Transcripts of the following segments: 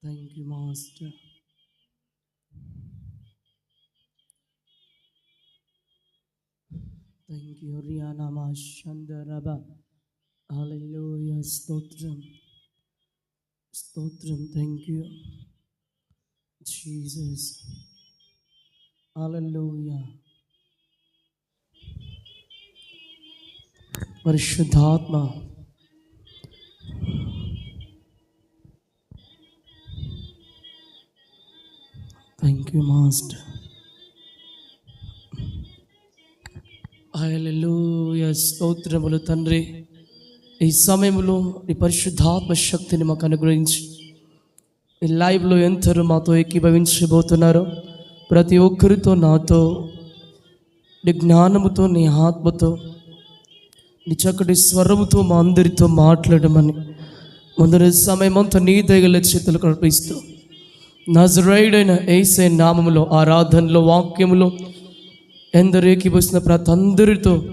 Thank you, Master. Thank you, Rihanna Mashandaraba. Hallelujah. Stotram. Stotram. Thank you, Jesus. Hallelujah. పరిశుద్ధాత్మ thank you master. హల్లెలూయా. స్తోత్రములు తండ్రి. ఈ సమయంలో ఈ పరిశుద్ధాత్మ శక్తిని మాకు అనుగ్రహించి ఈ లైవ్లో ఎందరూ మాతో ఏకీభవించబోతున్నారో ప్రతి ఒక్కరితో నాతో నీ జ్ఞానముతో నీ ఆత్మతో నీ చక్కటి స్వరముతో మా అందరితో మాట్లాడమని ముందరి సమయమంతా నీ దయగల చేతులు కల్పిస్తూ నజరేయుడైన యేసే నామములో ఆరాధనలో వాక్యములో ఎందరు ఏకీభవిస్తున్న ప్రతి అందరితో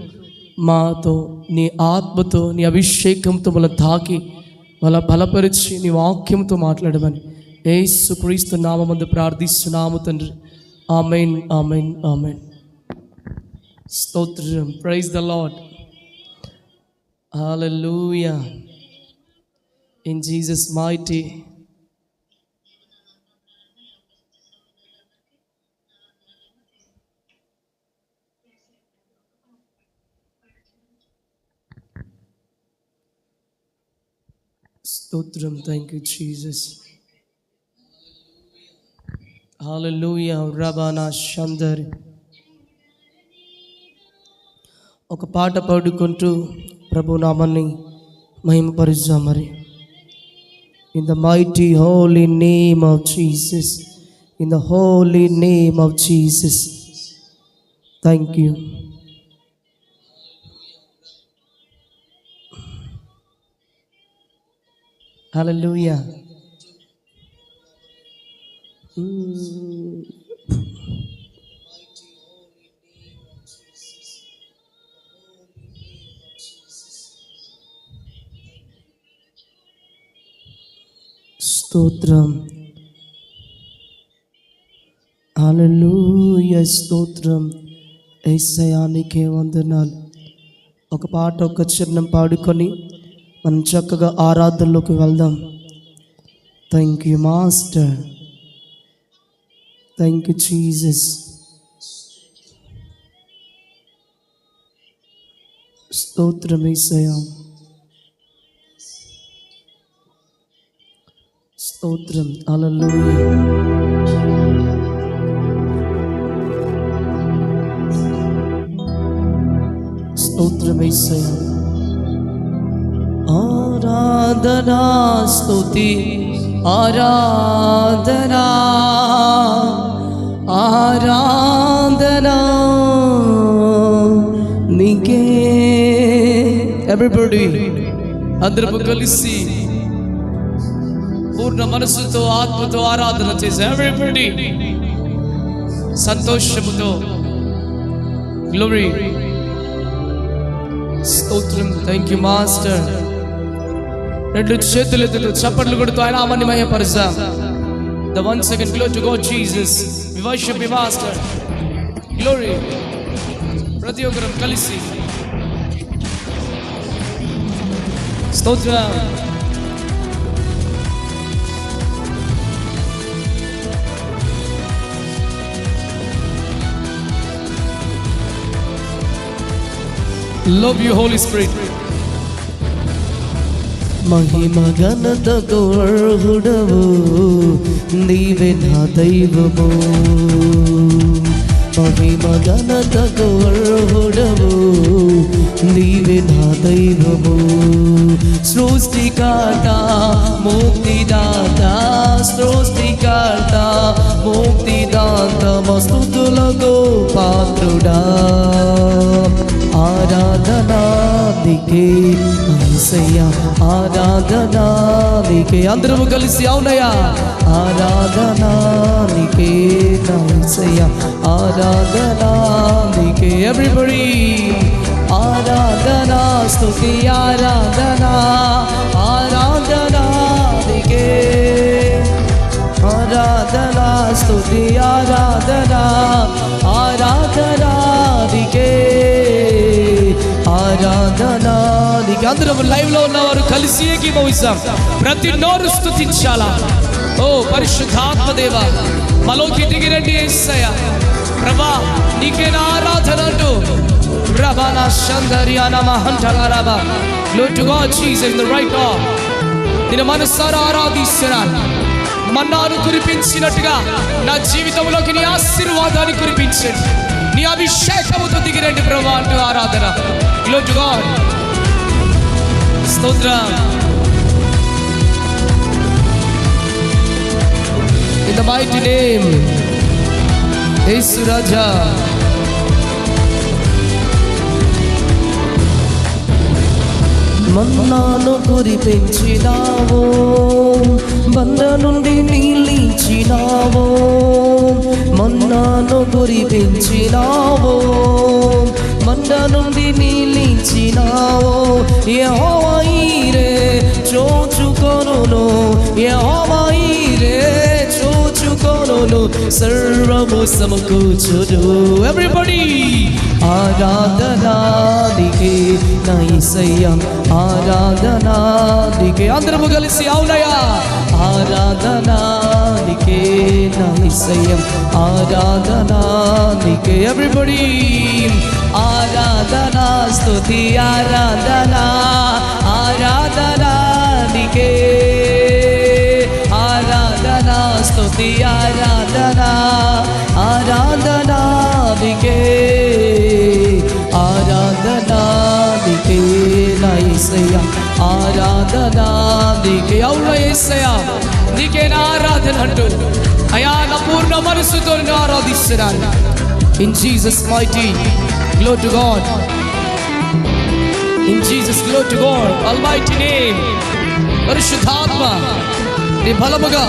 మాతో నీ ఆత్మతో నీ అభిషేకంతో వాళ్ళ తాకి వాళ్ళ బలపరిచి నీ వాక్యంతో మాట్లాడమని యేసు క్రీస్తు నామమందు ప్రార్థిస్తున్నాము తండ్రి. ఆమేన్, ఆమేన్, ఆమేన్. స్తోత్రం. Praise the lord. Hallelujah. In Jesus' mighty Stotram. Thank you, Jesus. Hallelujah. Rabana Shandar. ఒక పాట పాడుకుంటూ ప్రభు నామాన్ని మహిమపరుద్దాం మరి. In the mighty holy name of Jesus, in the holy name of Jesus. Thank you. Hallelujah. స్తోత్రం. హల్లెలూయా. స్తోత్రం. యేసయ్యా నీకే వందనాలు. ఒక పాట ఒక చరణం పాడుకొని మనం చక్కగా ఆరాధనలోకి వెళ్దాం. Thank you master. Thank you Jesus. స్తోత్రం యేసయ్యా. స్తోత్రం. హల్లెలూయా. స్తోత్రం యేసయ్యా. ఆరాధనా స్తుతి ఆరాధనా ఆరాధనా నీకే. ఎవ్రీబడి అందరూ కలిసి పూర్ణ మనసుతో ఆత్మతో ఆరాధన చేసే ఎవ్రీబడి సంతోషముతో గ్లోరీ. స్తోత్రం. Thank you master. రెండు చేతులు ఎత్తుతూ చప్పట్లు కొడుతూ ఆయన నామాన్ని మహిమపరుద్దాం. The 1 second glory to God Jesus. We worship you master. Glory. ప్రతి ఒక్కరం కలిసి స్తోత్రం. Love you Holy Spirit. మహిమ ఘనతకు అర్హుడవు నీవే నా దైవము. మహిమ ఘనతకు అర్హుడవు నీవే నా దైవము. సృష్టికర్త ముక్తిదాత, సృష్టికర్త ముక్తిదాత స్తుతులకు పాత్రుడా. ఆరాధనా నీకే యేసయ్యా, ఆరాధనా నీకే. అందరూ కలిసి అవునయ్యా. ఆరాధనా నీకే యేసయ్యా, ఆరాధనా నీకే. ఎవ్రీబడి ఆరాధనా స్తుతి ఆరాధనా ఆరాధనా నీకే. స్తుతి ఆరాధన ఆరాధనా నీకే ఆరాధనా నీకే. అందరం లైవ్ లో ఉన్నవారు కలిసి ఏకీభవిస్తాం. ప్రతి నోరు స్తుతించాలా. ఓ పరిశుద్ధాత్మ దేవ మలోకి దిగిరండి యేసయ్య. ప్రభా నీకే నా ఆరాధన అంటూ రబానా షందరియానా మహంటలారాబా. Glory to God Jesus in the right God. నిన్ను మనసారా ఆరాధిస్తున్నాను. మన్నాను కురిపించినట్టుగా నా జీవితంలోకి నీ ఆశీర్వాదాన్ని కురిపించండి. నీ అభిషేకముతో దిగిరండి ప్రభా అంటూ ఆరాధన. Glory to God. స్తోత్రం. In the mighty name యేసు రాజా. మన్నాను కురిపించినావో బండ నుండి నీళ్ళిచ్చినావో. మన్నాను కురిపించినావో మండ నుండి నీళ్ళిచ్చినావో. యెహోవా ఈరే చూచుకొనును యెహోవా ఈరే చూచుకొనును సర్వము సమకూర్చును. ఎవ్రీబడీ ఆరాధనా నీకే నా యేసయ్యా ఆరాధనా నీకే. అందరము కలిసి అవునయ్యా ఆరాధనా నీకే నా యేసయ్యా ఆరాధనా నీకే. ఎవ్రీబడీ ఆరాధనా స్తుతి ఆరాధనా ఆరాధనా నీకే ఆరాధనా స్తుతి ఆరాధనా ఆరాధనా నీకే ఆరాధనా నీకే నా యేసయ్యా ఆరాధనా నీకే. అవును యేసయ్యా నీకే నా ఆరాధన అంటూ అయా నా పూర్ణ మనసుతో నేను ఆరాధిస్తున్నాను. In Jesus mighty glory to God. In Jesus glory to God almighty name. పరిశుద్ధాత్మ నీ బలముగా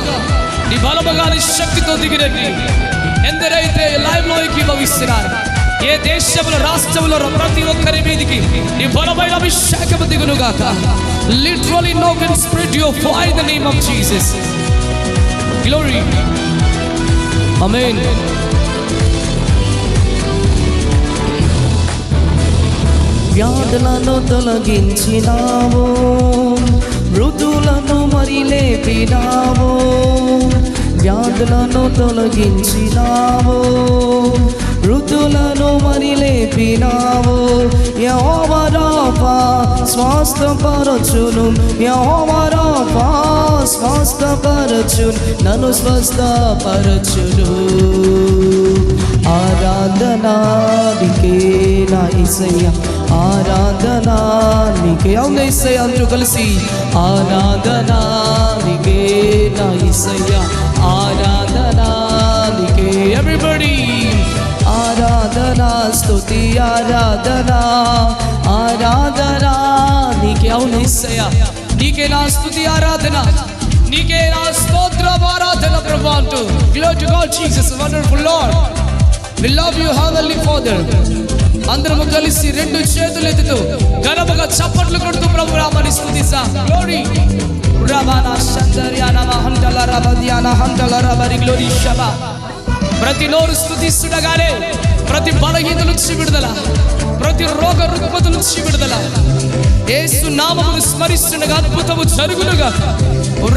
నీ శక్తితో దిగిరండి. ఎందరైతే లైవ్ లో ఏకీభవిస్తున్నారు ఏ దేశంలో రాష్ట్రంలో ప్రతి ఒక్కరి మీదికి నీ బలమైన అభిషేకము దిగునుగాక. Literally no can spread your fire in the name of Jesus. Glory. Amen. వ్యాధులను తొలగించినావో మృదులను మరి లేపినావో. వ్యాధులను తొలగించినావో మృదులను మరి లేపినావో. యెహోవా రాఫా స్వస్థపరచును యెహోవా రాఫా స్వస్థపరచును నన్ను స్వస్థపరచును. ఆరాధనా నీకే నా యేసయ్యా ఆరాధనా నీకే. అవును యేసయ్యా అందరూ కలిసి ఆరాధనా నీకే నా యేసయ్యా ఆరాధనా నీకే. ఎవ్రీబడీ ఆరాధనా స్తుతి ఆరాధనా ఆరాధనా నీకే. అవును యేసయ్యా నీకే నా స్తుతి ఆరాధన నీకే నా స్తోత్రం ఆరాధన ప్రభువా అంటూ. Glory to God Jesus wonderful Lord. We love you heavenly Father. అందరము కలిసి రెండు చేతులు ఎత్తుతూ ఘనముగా చప్పట్లు కొడుతూ ప్రభు నామముని స్తుతిస్తాం. Glory. రబానా షందరియానా మహంటల రబదియానా హంటల రబరి గ్లోరీ షబా. ప్రతి నోరు స్తుతిస్తుండగానే ప్రతి బలహీనత నుంచి విడుదల ప్రతి రోగ రుగ్మత నుంచి విడుదల యేసు నామమును స్మరిస్తుండగా అద్భుతము జరుగునుగా.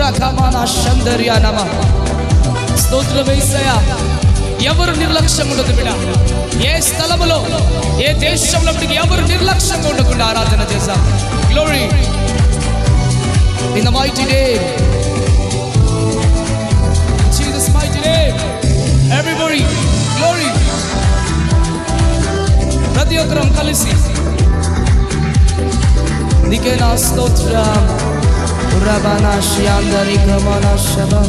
రకమానా షందరియానా స్తోత్రం యేసయ్యా. ఎవరు నిర్లక్ష్యం ఉండదు బిడ్డ. ఏ స్థలములో ఏ దేశంలో ఎవరు నిర్లక్ష్యంగా ఉండకుండా ఆరాధన చేశాం. Glory. In the mighty name Jesus mighty name everybody glory. ప్రతి ఒక్కరం కలిసి నీకే నా స్తోత్రం. రబానా శ్యాందరి కమనా శబా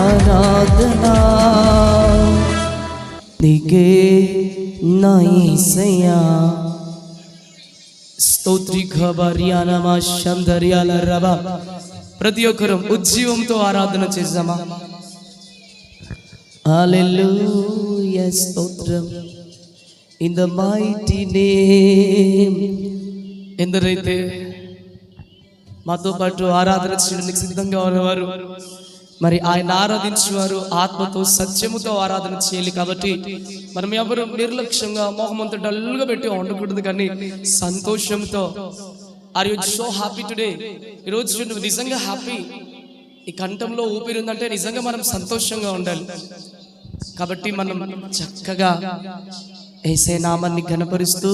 ఆరాధనా నీకే నా యేసయ్యా. స్తోత్రి ఖబరియానా మా షందరియాల రబా. ప్రతి ఒక్కరం ఉజ్జీవంతో ఆరాధన చేద్దామా. హల్లెలూయా స్తోత్రం. In the mighty name. ఎందరైతే మాతో పాటు ఆరాధన చేయడానికి సిద్ధంగా ఉన్నవారు మరి ఆయన ఆరాధించేవారు ఆత్మతో సత్యముతో ఆరాధన చేయాలి. కాబట్టి మనం ఎవరు నిర్లక్ష్యంగా మొహమంతా డల్గా పెట్టి ఉండకూడదు, కానీ సంతోషంతో. Are you so happy today? ఈరోజు నువ్వు నిజంగా హ్యాపీ, ఈ కంఠంలో ఊపిరి ఉందంటే నిజంగా మనం సంతోషంగా ఉండాలి. కాబట్టి మనం చక్కగా యేసయ్య నామాన్ని ఘనపరుస్తూ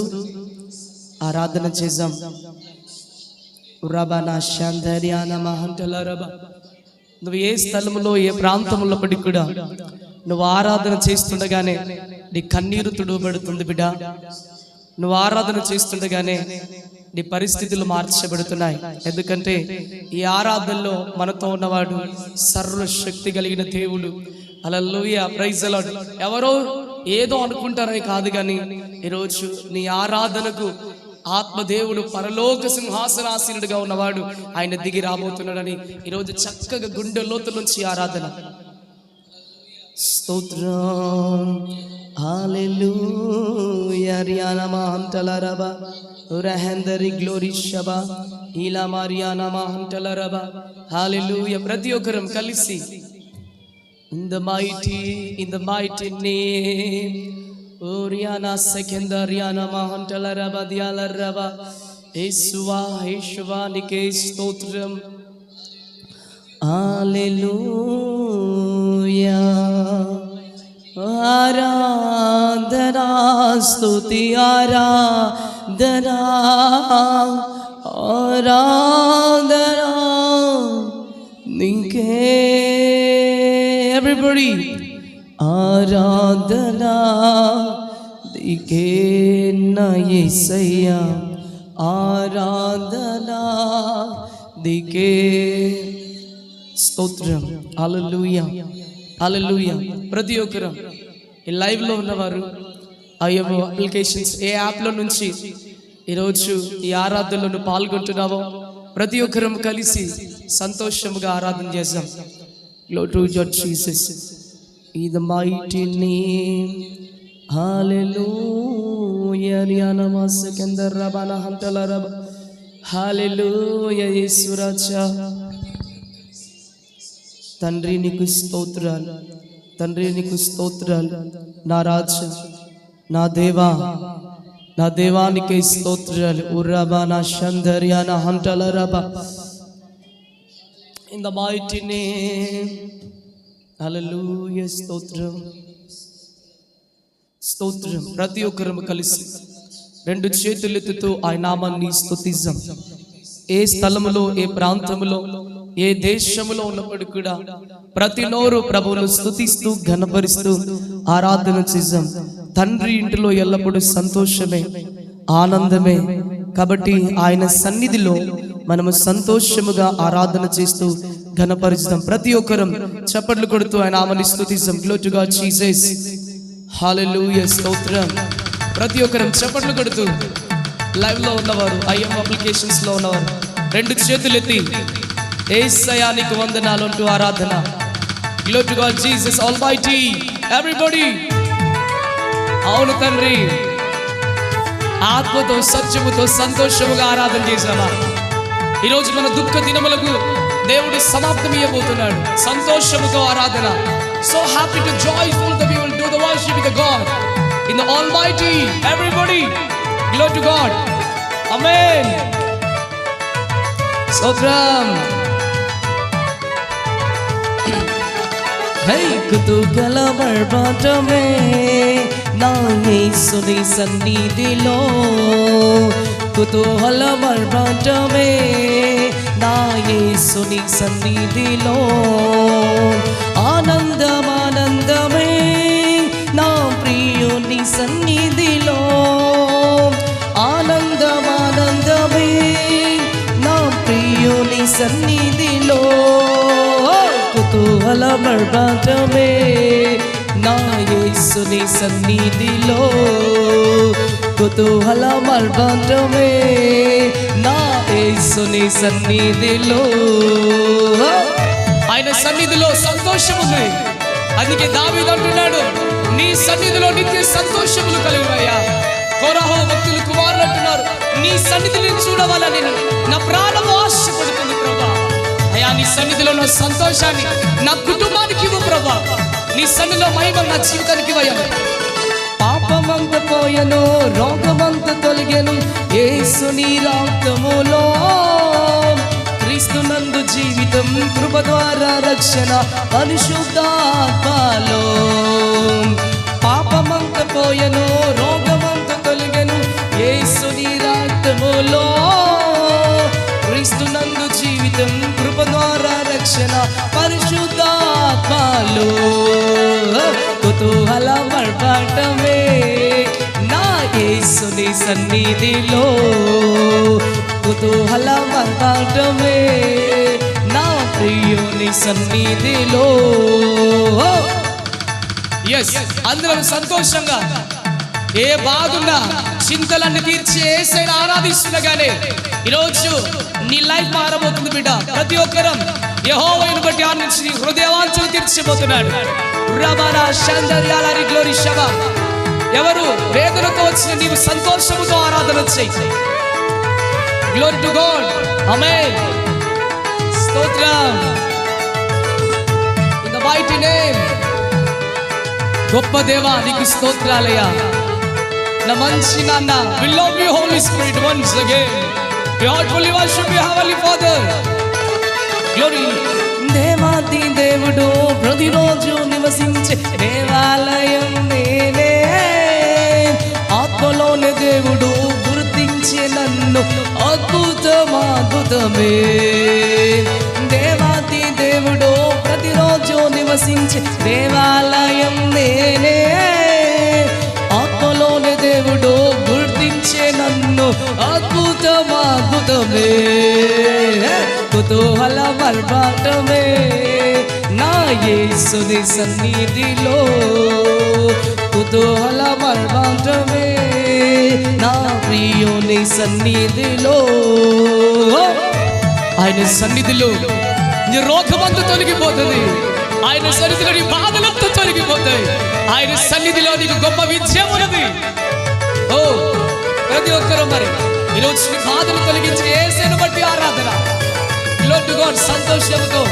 ఆరాధన చేద్దాం. రబనా శాంధర్యాన మహంటల రబ. నువ్వు ఏ స్థలంలో ఏ ప్రాంతంలో పడి కూడా నువ్వు ఆరాధన చేస్తుండగానే నీ కన్నీరు తుడవబడుతుంది బిడ్డ. నువ్వు ఆరాధన చేస్తుండగానే నీ పరిస్థితులు మార్చబడుతున్నాయి. ఎందుకంటే ఈ ఆరాధనలో మనతో ఉన్నవాడు సర్వశక్తి కలిగిన దేవుడు. హల్లెలూయా, ప్రైజ్ ది లార్డ్. ఎవరో ఏదో అనుకుంటారని కాదు, కానీ ఈరోజు నీ ఆరాధనకు ఆత్మదేవుడు పరలోక సింహాసనాసీనుడిగా ఉన్నవాడు ఆయన దిగి రాబోతున్నాడని ఈరోజు చక్కగా గుండె లోతుల నుంచి ఆరాధన. స్తోత్రం, హల్లెలూయా. రియానా మహంటల రబ ఉరహందరి గ్లోరీ షబ ఇలా మరియానా మహంటల రబ. హల్లెలూయా. ప్రతి ఒక్కరం కలిసి in the mighty name Oriana Secondariana Mahantala Raba Diala Raba Yeshua Nike Stotram. Hallelujah. Aradhana Stuti Aradhana Aradhana Nike. Everybody, आराधना दिखे न येसैया, आराधना दिखे. స్తోత్రం, హల్లెలూయా, హల్లెలూయా. ప్రతి ఒక్కరు ఈ లైవ్లో ఉన్నవారు అయ్యో అప్లికేషన్స్ ఏ యాప్లో నుంచి ఈరోజు ఈ ఆరాధనలో పాల్గొంటున్నావో ప్రతి ఒక్కరం కలిసి సంతోషముగా ఆరాధన చేద్దాం. Glory to your Jesus. In the mighty name, hallelujah. Riana Masekender Rabana Hantala Rab. Hallelujah. Yesu Raja. Tandri niku stotral. Tandri niku stotral. Na Raja, na Deva, na Devanike stotral. Urabana Shandariana Hantala Rab. In the mighty name, hallelujah. స్తోత్రం, స్తోత్రం. ప్రతి ఒక్కరము కలిసి రెండు చేతులెత్తుతూ ఆయన నామాన్ని స్తుతిద్దాం. ఏ స్థలములో ఏ ప్రాంతములో ఏ దేశములో ఉన్నప్పుడు కూడా ప్రతి నోరు ప్రభువును స్తుతిస్తూ ఘనపరుస్తూ ఆరాధన చేద్దాం. తండ్రి ఇంటిలో ఎల్లప్పుడూ సంతోషమే, ఆనందమే. కాబట్టి ఆయన సన్నిధిలో మనము సంతోషముగా ఆరాధన చేస్తూ ఘనపరుస్తాం. ప్రతి ఒక్కరం చప్పట్లు కొడుతూ ఆయన నామాన్ని స్తుతిస్తాం. Glory to God Jesus. Hallelujah, స్తోత్రం. ప్రతి ఒక్కరం చప్పట్లు కొడుతూ లైవ్ లో ఉన్నవారు ఐఎం అప్లికేషన్స్ లో ఉన్నవారు రెండు చేతులు ఎత్తి యేసయ్యా నీకు వందనాలు అంటూ ఆరాధన. Glory to God Jesus almighty. Everybody. అవును తండ్రి, ఆత్మతో సత్యముతో సంతోషముగా ఆరాధన చేసామా? ఈరోజు మన దుఃఖ దినములకు దేవుడు సమాప్తం ఇవ్వబోతున్నాడు. సంతోషముతో ఆరాధన. So happy to joyful that we will do the worship with the God in the Almighty. Everybody, glory to God. Amen. Sotram. Hey kutukala marbatame na Yesuni sannidhilo, కుతూహల మర్మాటమే నా యేసుని సన్నిధిలో, ఆనందమానందమే నా ప్రియుని సన్నిధిలో, ఆనందమానందమే నా ప్రియుని సన్నిధిలో, కుతూహల మర్మాటమే నా యేసుని సన్నిధిలో, కుతూహల మర్మాటమే నా యేసుని సన్నిధిలో. ఆయన సన్నిధిలో సంతోషం ఉంది. అందుకే దావీదు అంటున్నాడు, నీ సన్నిధిలో నిత్య సంతోషములు కలిగినయ్యా. కోరహు భక్తులు కుమారులు అంటున్నారు, నీ సన్నిధిని చూడవాలని నా ప్రాణము ఆశపడుతుంది ప్రభా. అయా నీ సన్నిధిలో ఉన్న సంతోషాన్ని నా కుటుంబానికి ఇవ్వు ప్రభా. నీ సన్నిధిలో మహిమ నా జీవితానికి ఇవ్వయ్యా. పాపమంత పోయెను, రోగమంత తొలగెను యేసు నీ రక్తములో. క్రీస్తునందు జీవితం, కృప ద్వారా రక్షణ, పరిశుద్ధాత్మలో. పాపమంత పోయెను, రోగమంత తొలగెను యేసు నీ రక్తములో. క్రీస్తునందు జీవితం, కృప ద్వారా రక్షణ, పరిశుద్ధాత్మలో. కుతూహల పడటమే నా యేసుని సన్నిధిలో. కుతూహల పడటమే నా ప్రియుని సన్నిధిలో. అందరం సంతోషంగా ఏ బాధున్నా చింతలన్నీ తీర్చి యేసయ్యను ఆరాధిస్తుండగానే ఈరోజు నీ లైఫ్ మారబోతుంది బిడ్డ. ప్రతి ఒక్కరం యెహోవాను బట్టి ఆనందించి హృదయవాంఛలు తీర్చిపోతున్నాడు. గ్లోరీ శబా. ఎవరు వేదనతో వచ్చిన నీవు సంతోషముతో ఆరాధన చేయి. Glory to God. ఆమేన్. స్తోత్రం. In the mighty name. గొప్ప దేవా నీకు స్తోత్రాలయ్యా. నా మంచి నాన్న. We love you Holy Spirit once again. We heartfully worship you Heavenly Father. Glory. దేవాది దేవుడు ప్రతిరోజు నివసించే దేవాలయం నేనే. ఆత్మలోని దేవుడు గుర్తించే నన్ను అద్భుతమే. దేవాది దేవుడు ప్రతిరోజు నివసించే దేవాలయం నేనే. ఆత్మలోని దేవుడు గుర్తించే నన్ను అద్భుతమే. కుతూహల పడటమే నా యేసుని సన్నిధిలో. కుతూహల పడటమే నా ప్రియుని సన్నిధిలో. ఆయన సన్నిధిలో నీ రోగమంతా తొలగిపోతుంది. ఆయన సన్నిధిలో నీ బాధలంతా తొలగిపోతాయి. ఆయన సన్నిధిలో నీకు గొప్ప విజయం ఉన్నది. ఓ ప్రతి ఒక్కరూ మరి ఈరోజు నీ బాధలు తొలగించి యేసుని బట్టి ఆరాధన. Glory to God. సంతోషంతో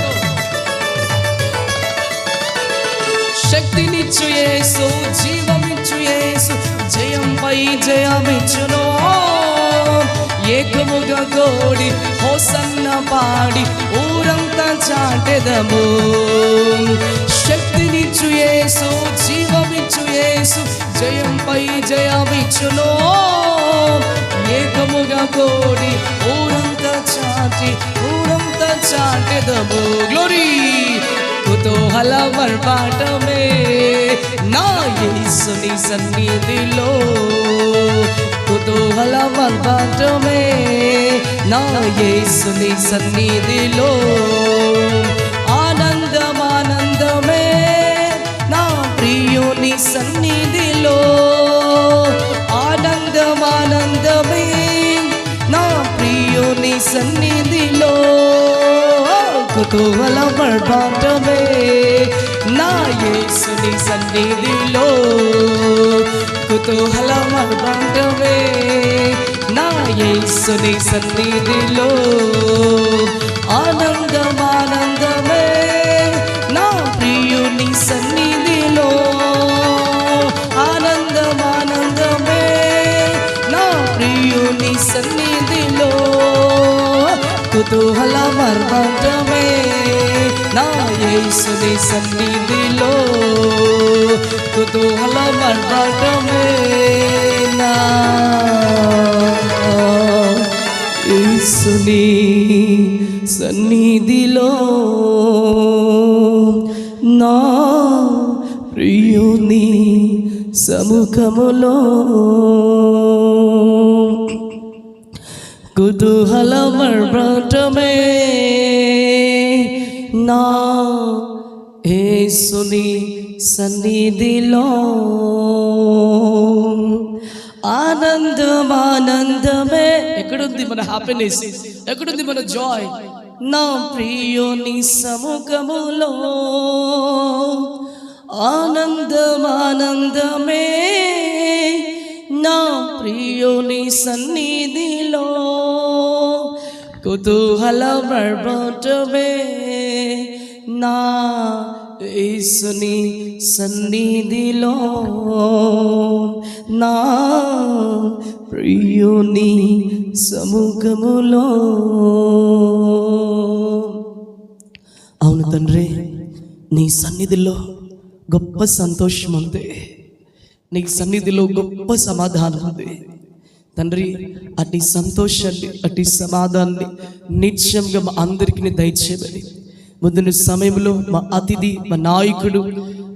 శక్తినిచ్చు యేసు, జీవమిచ్చు యేసు, జయంపై జయమిచ్చును. ఏకముగా కోడి హోసన్న పాడి ఊరంతా చాటెదము. శక్తినిచ్చు యేసు, జీవమిచ్చు యేసు, జయంపై జయమిచ్చును. ఏకముగా కోడి ఊరంతా చాటెదము. గ్లోరీ. కుతూహల పడటమే నా యేసుని సన్నిధిలో. కుతూహల పడటమే నా యేసుని సన్నిధిలో. ఆనందమే నా ప్రియుని సన్నిధిలో. ఆనందమే నా ప్రియుని సన్నిధిలో. కుతూహల పడటమే నా యేసుని సన్నిధిలో. కుతూహల పడటమే నా యేసుని సన్నిధిలో. ఆనందమే నా ప్రియుని సన్నిధిలో. ఆనందమే నా ప్రియుని సన్నిధిలో. కుతూహల పడటమే నా యేసుని సన్నిధిలో. కుతూహల పడటమే నా యేసుని సన్నిధిలో. నా ప్రియుని సముఖములో. కుతూహల పడటమే నా యేసుని సన్నిధిలో. ఆనందమే. ఎక్కడుంది మన హ్యాపీనెస్? ఎక్కడుంది మన జాయ్? నా ప్రియుని సముఖములో. ఆనందమే నా ప్రియుని సన్నిధిలో. కుతూహలపడటమే నా యేసుని సన్నిధిలో, నా ప్రియుని సముఖములో. అవును తండ్రి, నీ సన్నిధిలో గొప్ప సంతోషం ఉంది, నీ సన్నిధిలో గొప్ప సమాధానం ఉంది తండ్రి. అటు సంతోషాన్ని, అటు సమాధానాన్ని నిత్యంగా మా అందరికీ దయచేయమని ముందున్న సమయంలో మా అతిథి, మా నాయకుడు,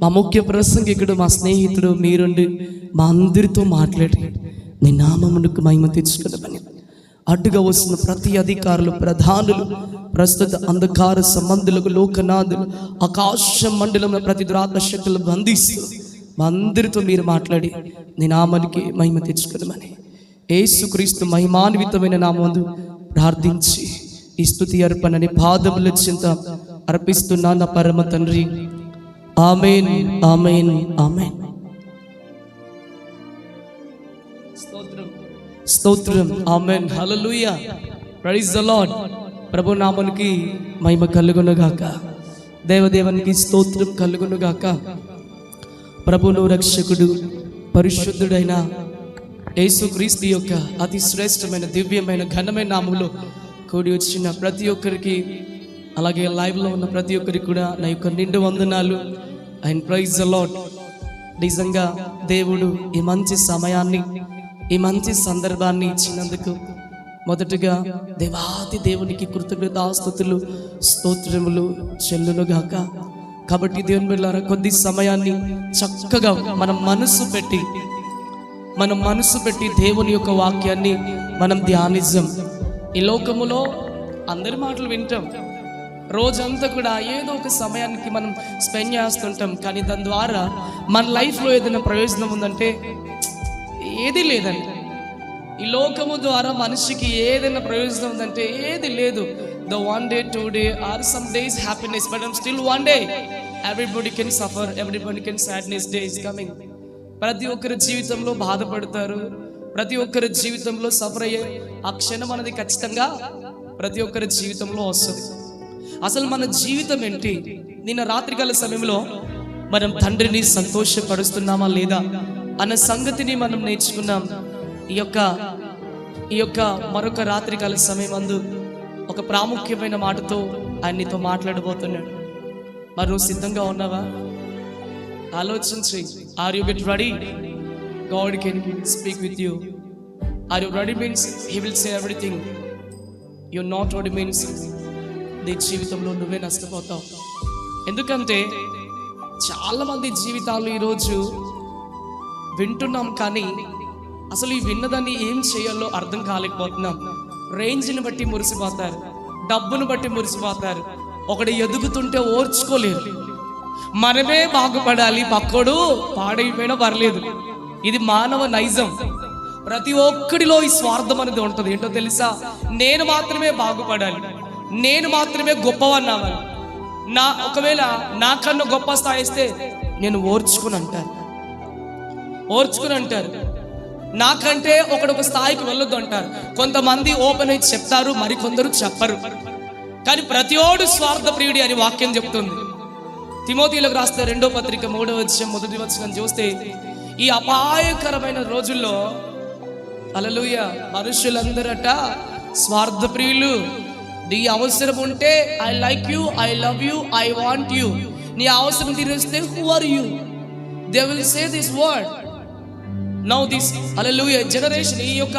మా ముఖ్య ప్రసంగికుడు, మా స్నేహితుడు మీరుండి మా అందరితో మాట్లాడి నీ నామమునకు మహిమ తెచ్చుకున్నామని, అడ్డుగా వస్తున్న ప్రతి అధికారులు, ప్రధానులు, ప్రస్తుత అంధకార సంబంధులకు, లోకనాథులు, ఆకాశ మండలంలో ప్రతి దురాత్మ శక్తులు బంధిస్తూ మా అందరితో మీరు మాట్లాడి నీ నామానికి మహిమ తెచ్చుకున్నామని యేసుక్రీస్తు మహిమాన్వితమైన నామందు ప్రార్థించి ఈ స్తుతి అర్పణని పాదముల చెంత అర్పిస్తున్నా నా పరమ తండ్రి. ఆమేన్, ఆమేన్, ఆమేన్. స్తోత్రం, స్తోత్రం, ఆమేన్, హల్లెలూయా, ప్రైజ్ ది లార్డ్. ప్రభు నామానికి మహిమ కలుగును గాక, దేవదేవునికి స్తోత్రం కలుగును గాక. ప్రభును రక్షకుడు పరిశుద్ధుడైన యేసుక్రీస్తు యొక్క అతి శ్రేష్టమైన దివ్యమైన ఘనమైన నామములో కూడి వచ్చిన ప్రతి ఒక్కరికి, అలాగే లైవ్లో ఉన్న ప్రతి ఒక్కరికి కూడా నా యొక్క నిండు వందనాలు అండ్ ప్రైజ్ ది లార్డ్. నిజంగా దేవుడు ఈ మంచి సమయాన్ని, ఈ మంచి సందర్భాన్ని ఇచ్చినందుకు మొదటగా దేవాది దేవునికి కృతజ్ఞతాస్తుతులు, స్తోత్రములు చెల్లునుగాక. కాబట్టి దేవుని బిడ్డలారా, కొద్ది సమయాన్ని చక్కగా మనం మనసు పెట్టి దేవుని యొక్క వాక్యాన్ని మనం ధ్యానిద్దాం. ఈ లోకములో అందరి మాటలు వింటాం, రోజంతా కూడా ఏదో ఒక సమయానికి మనం స్పెండ్ చేస్తుంటాం, కానీ దాని ద్వారా మన లైఫ్లో ఏదైనా ప్రయోజనం ఉందంటే ఏది లేదండి. ఈ లోకము ద్వారా మనిషికి ఏదైనా ప్రయోజనం ఉందంటే ఏది లేదు. The 1 day, 2 day or some days happiness, but still one day everybody can suffer, everybody can sadness day is coming. ప్రతి ఒక్కరి జీవితంలో బాధపడతారు, ప్రతి ఒక్కరి జీవితంలో సఫర్ అయ్యే ఆ క్షణం అనేది ఖచ్చితంగా ప్రతి ఒక్కరి జీవితంలో వస్తుంది. అసలు మన జీవితం ఏంటి? నిన్న రాత్రికాల సమయంలో మనం తండ్రిని సంతోషపరుస్తున్నామా లేదా అన్న సంగతిని మనం నేర్చుకున్నాం. ఈ యొక్క మరొక రాత్రికాల సమయం అందు ఒక ప్రాముఖ్యమైన మాటతో ఆయన నీతో మాట్లాడబోతున్నాడు. మరి నువ్వు సిద్ధంగా ఉన్నావా? ఆలోచించి, are you get ready? God can speak with you. Are you ready means he will say everything. You not ready means నీ జీవితంలో నువ్వే నష్టపోతావు. ఎందుకంటే చాలామంది జీవితాలు ఈరోజు వింటున్నాం, కానీ అసలు ఈ విన్నదాన్ని ఏం చేయాలో అర్థం కాలేకపోతున్నాం. రేంజ్ని బట్టి మురిసిపోతారు, డబ్బును బట్టి మురిసిపోతారు, ఒకడు ఎదుగుతుంటే ఓర్చుకోలేరు. మనమే బాగుపడాలి, పక్కోడు పాడైపోయినా పర్లేదు. ఇది మానవ నైజం. ప్రతి ఒక్కడిలో ఈ స్వార్థం అనేది ఉంటుంది. ఏంటో తెలుసా? నేను మాత్రమే బాగుపడాలి, నేను మాత్రమే గొప్పవాడిని అవ్వాలి. ఒకవేళ నాకన్నా గొప్ప స్థాయి ఇస్తే నేను ఓర్చుకుని అంటారు. నాకంటే ఒక స్థాయికి వెళ్ళొద్దు అంటారు. కొంతమంది ఓపెన్ అయితే చెప్తారు, మరికొందరు చెప్పరు. కానీ ప్రతిోడు స్వార్థ ప్రియుడి అని వాక్యం చెప్తుంది. తిమోతిలకు రాస్తే 2వ పత్రిక 3వ అధ్యాయం 1వ వచనం చూస్తే, ఈ అపాయకరమైన రోజుల్లో హల్లెలూయా మనుషులందరట స్వార్థ ప్రియులు. నీ అవసరం ఉంటే I like you, I love you, I want you. నీ అవసరం తీరిస్తే who are you? They will say this word. Now this hallelujah generation ఈ యొక్క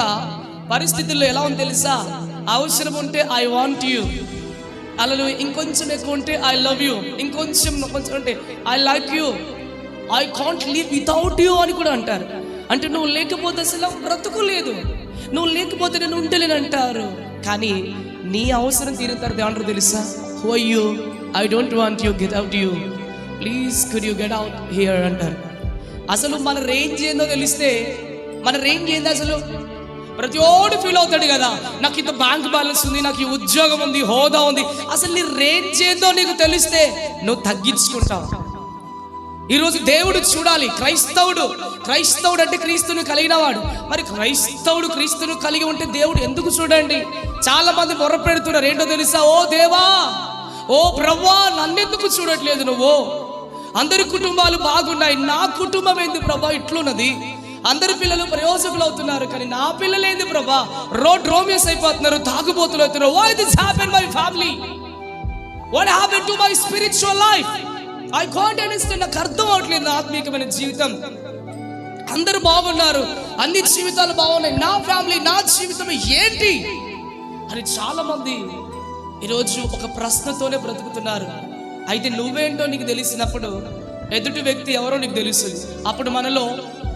పరిస్థితుల్లో ఎలా ఉంది తెలుసా? అవసరం ఉంటే ఐ వాంట్ యూ, హల్లెలూయా, ఇంకొంచెం ఎక్కువ ఉంటే ఐ లవ్ యూ, ఇంకొంచెం అంటే I like you, I can't live without you అని కూడా అంటారు. అంటే నువ్వు లేకపోతే అసలు బ్రతుకు లేదు, నువ్వు లేకపోతే నేను ఉండలేను అంటారు. కానీ నీ అవసరం తీరిన తర్వాత ఏమంటారు తెలుసా? Who are you? I don't want you, get out you, please could you get out here అంటారు. అసలు మన రేంజ్ ఏందో తెలిస్తే, మన రేంజ్ ఏందో అసలు ప్రతి ఓడు ఫీల్ అవుతాడు కదా, నాకు ఇంత బ్యాంక్ బ్యాలెన్స్ ఉంది, నాకు ఈ ఉద్యోగం ఉంది, హోదా ఉంది. అసలు నీ రేంజ్ ఏందో నీకు తెలిస్తే నువ్వు తగ్గించుకుంటావు. ఈరోజు దేవుడు చూడాలి. క్రైస్తవుడు అంటే క్రీస్తుని కలిగిన వాడు. మరి క్రీస్తును కలిగి ఉంటే దేవుడు ఎందుకు చూడండి? చాలా మంది మొర్ర పెడుతున్నారు. ఏంటో తెలుసా? ఓ దేవా, ఓ ప్రభువా, నన్నెందుకు చూడట్లేదు నువ్వు? అందరి కుటుంబాలు బాగున్నాయి, నా కుటుంబం ఏంది ప్రభా ఇట్లున్నది? అందరి పిల్లలు ప్రయోజకులు అవుతున్నారు, కానీ నా పిల్లలు ఏంది ప్రభా రోమియోస్ అయిపోతున్నారు, తాగుబోతులు అవుతున్నారు. Why this happened my family? What happened to my spiritual life? I can't understand. నాకు అర్థం అవట్లేదు నా ఆత్మీయమైన జీవితం. అందరూ బాగున్నారు, అన్ని జీవితాలు బాగున్నాయి, నా ఫ్యామిలీ, నా జీవితం ఏంటి అని చాలా మంది ఈరోజు ఒక ప్రశ్నతోనే బ్రతుకుతున్నారు. అయితే నువ్వేంటో నీకు తెలిసినప్పుడు ఎదుటి వ్యక్తి ఎవరో నీకు తెలుస్తుంది. అప్పుడు మనలో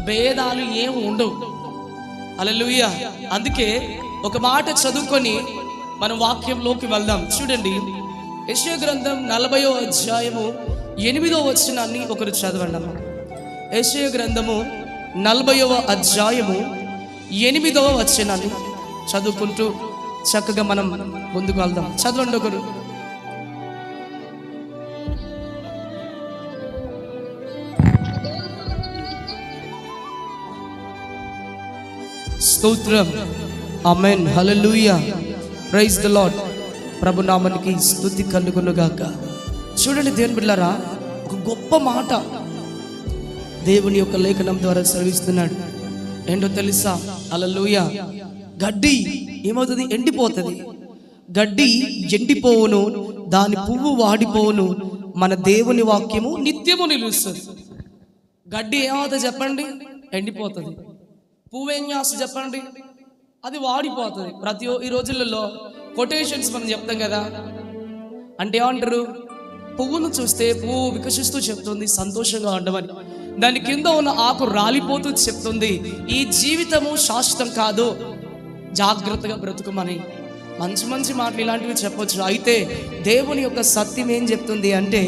భేదాలు ఏమి ఉండవు. హల్లెలూయా. అందుకే ఒక మాట చదువుకొని మనం వాక్యంలోకి వెళ్దాం. చూడండి, యెషయా గ్రంథం 40వ అధ్యాయము 8వ వచనాన్ని ఒకరు చదవండి అమ్మ. యెషయా గ్రంథము 40వ అధ్యాయము 8వ వచనాన్ని చదువుకుంటూ చక్కగా మనం ముందుకు వెళ్దాం. చదవండి ఒకరు. స్తోత్రం, ఆమేన్, హల్లెలూయా, ప్రైజ్ ది లార్డ్. ప్రభు నామానికి స్తుతి కలుగును గాక. చూడండి దేవుని బిడ్డలారా, ఒక గొప్ప మాట దేవుని యొక్క లేఖనం ద్వారా సెలవిస్తున్నాడు. ఏంటో తెలుసా? హల్లెలూయా. గడ్డి ఏమవుతుంది? ఎండిపోతుంది. గడ్డి ఎండిపోవును, దాని పువ్వు వాడిపోవును, మన దేవుని వాక్యము నిత్యము నిలుస్తుంది. గడ్డి ఏమవుతుంది చెప్పండి? ఎండిపోతుంది. పువ్వు ఏం చేస్తుంది చెప్పండి? అది వాడిపోతుంది. ఈ రోజులలో కొటేషన్స్ మనం చెప్తాం కదా, అంటే ఏమంటారు? పువ్వును చూస్తే పువ్వు వికసిస్తూ చెప్తుంది సంతోషంగా ఉండమని, దాని కింద ఉన్న ఆకు రాలిపోతూ చెప్తుంది ఈ జీవితము శాశ్వతం కాదు, జాగ్రత్తగా బ్రతుకుమని. మంచి మంచి మాటలు ఇలాంటివి చెప్పొచ్చు. అయితే దేవుని యొక్క సత్యం ఏం చెప్తుంది అంటే,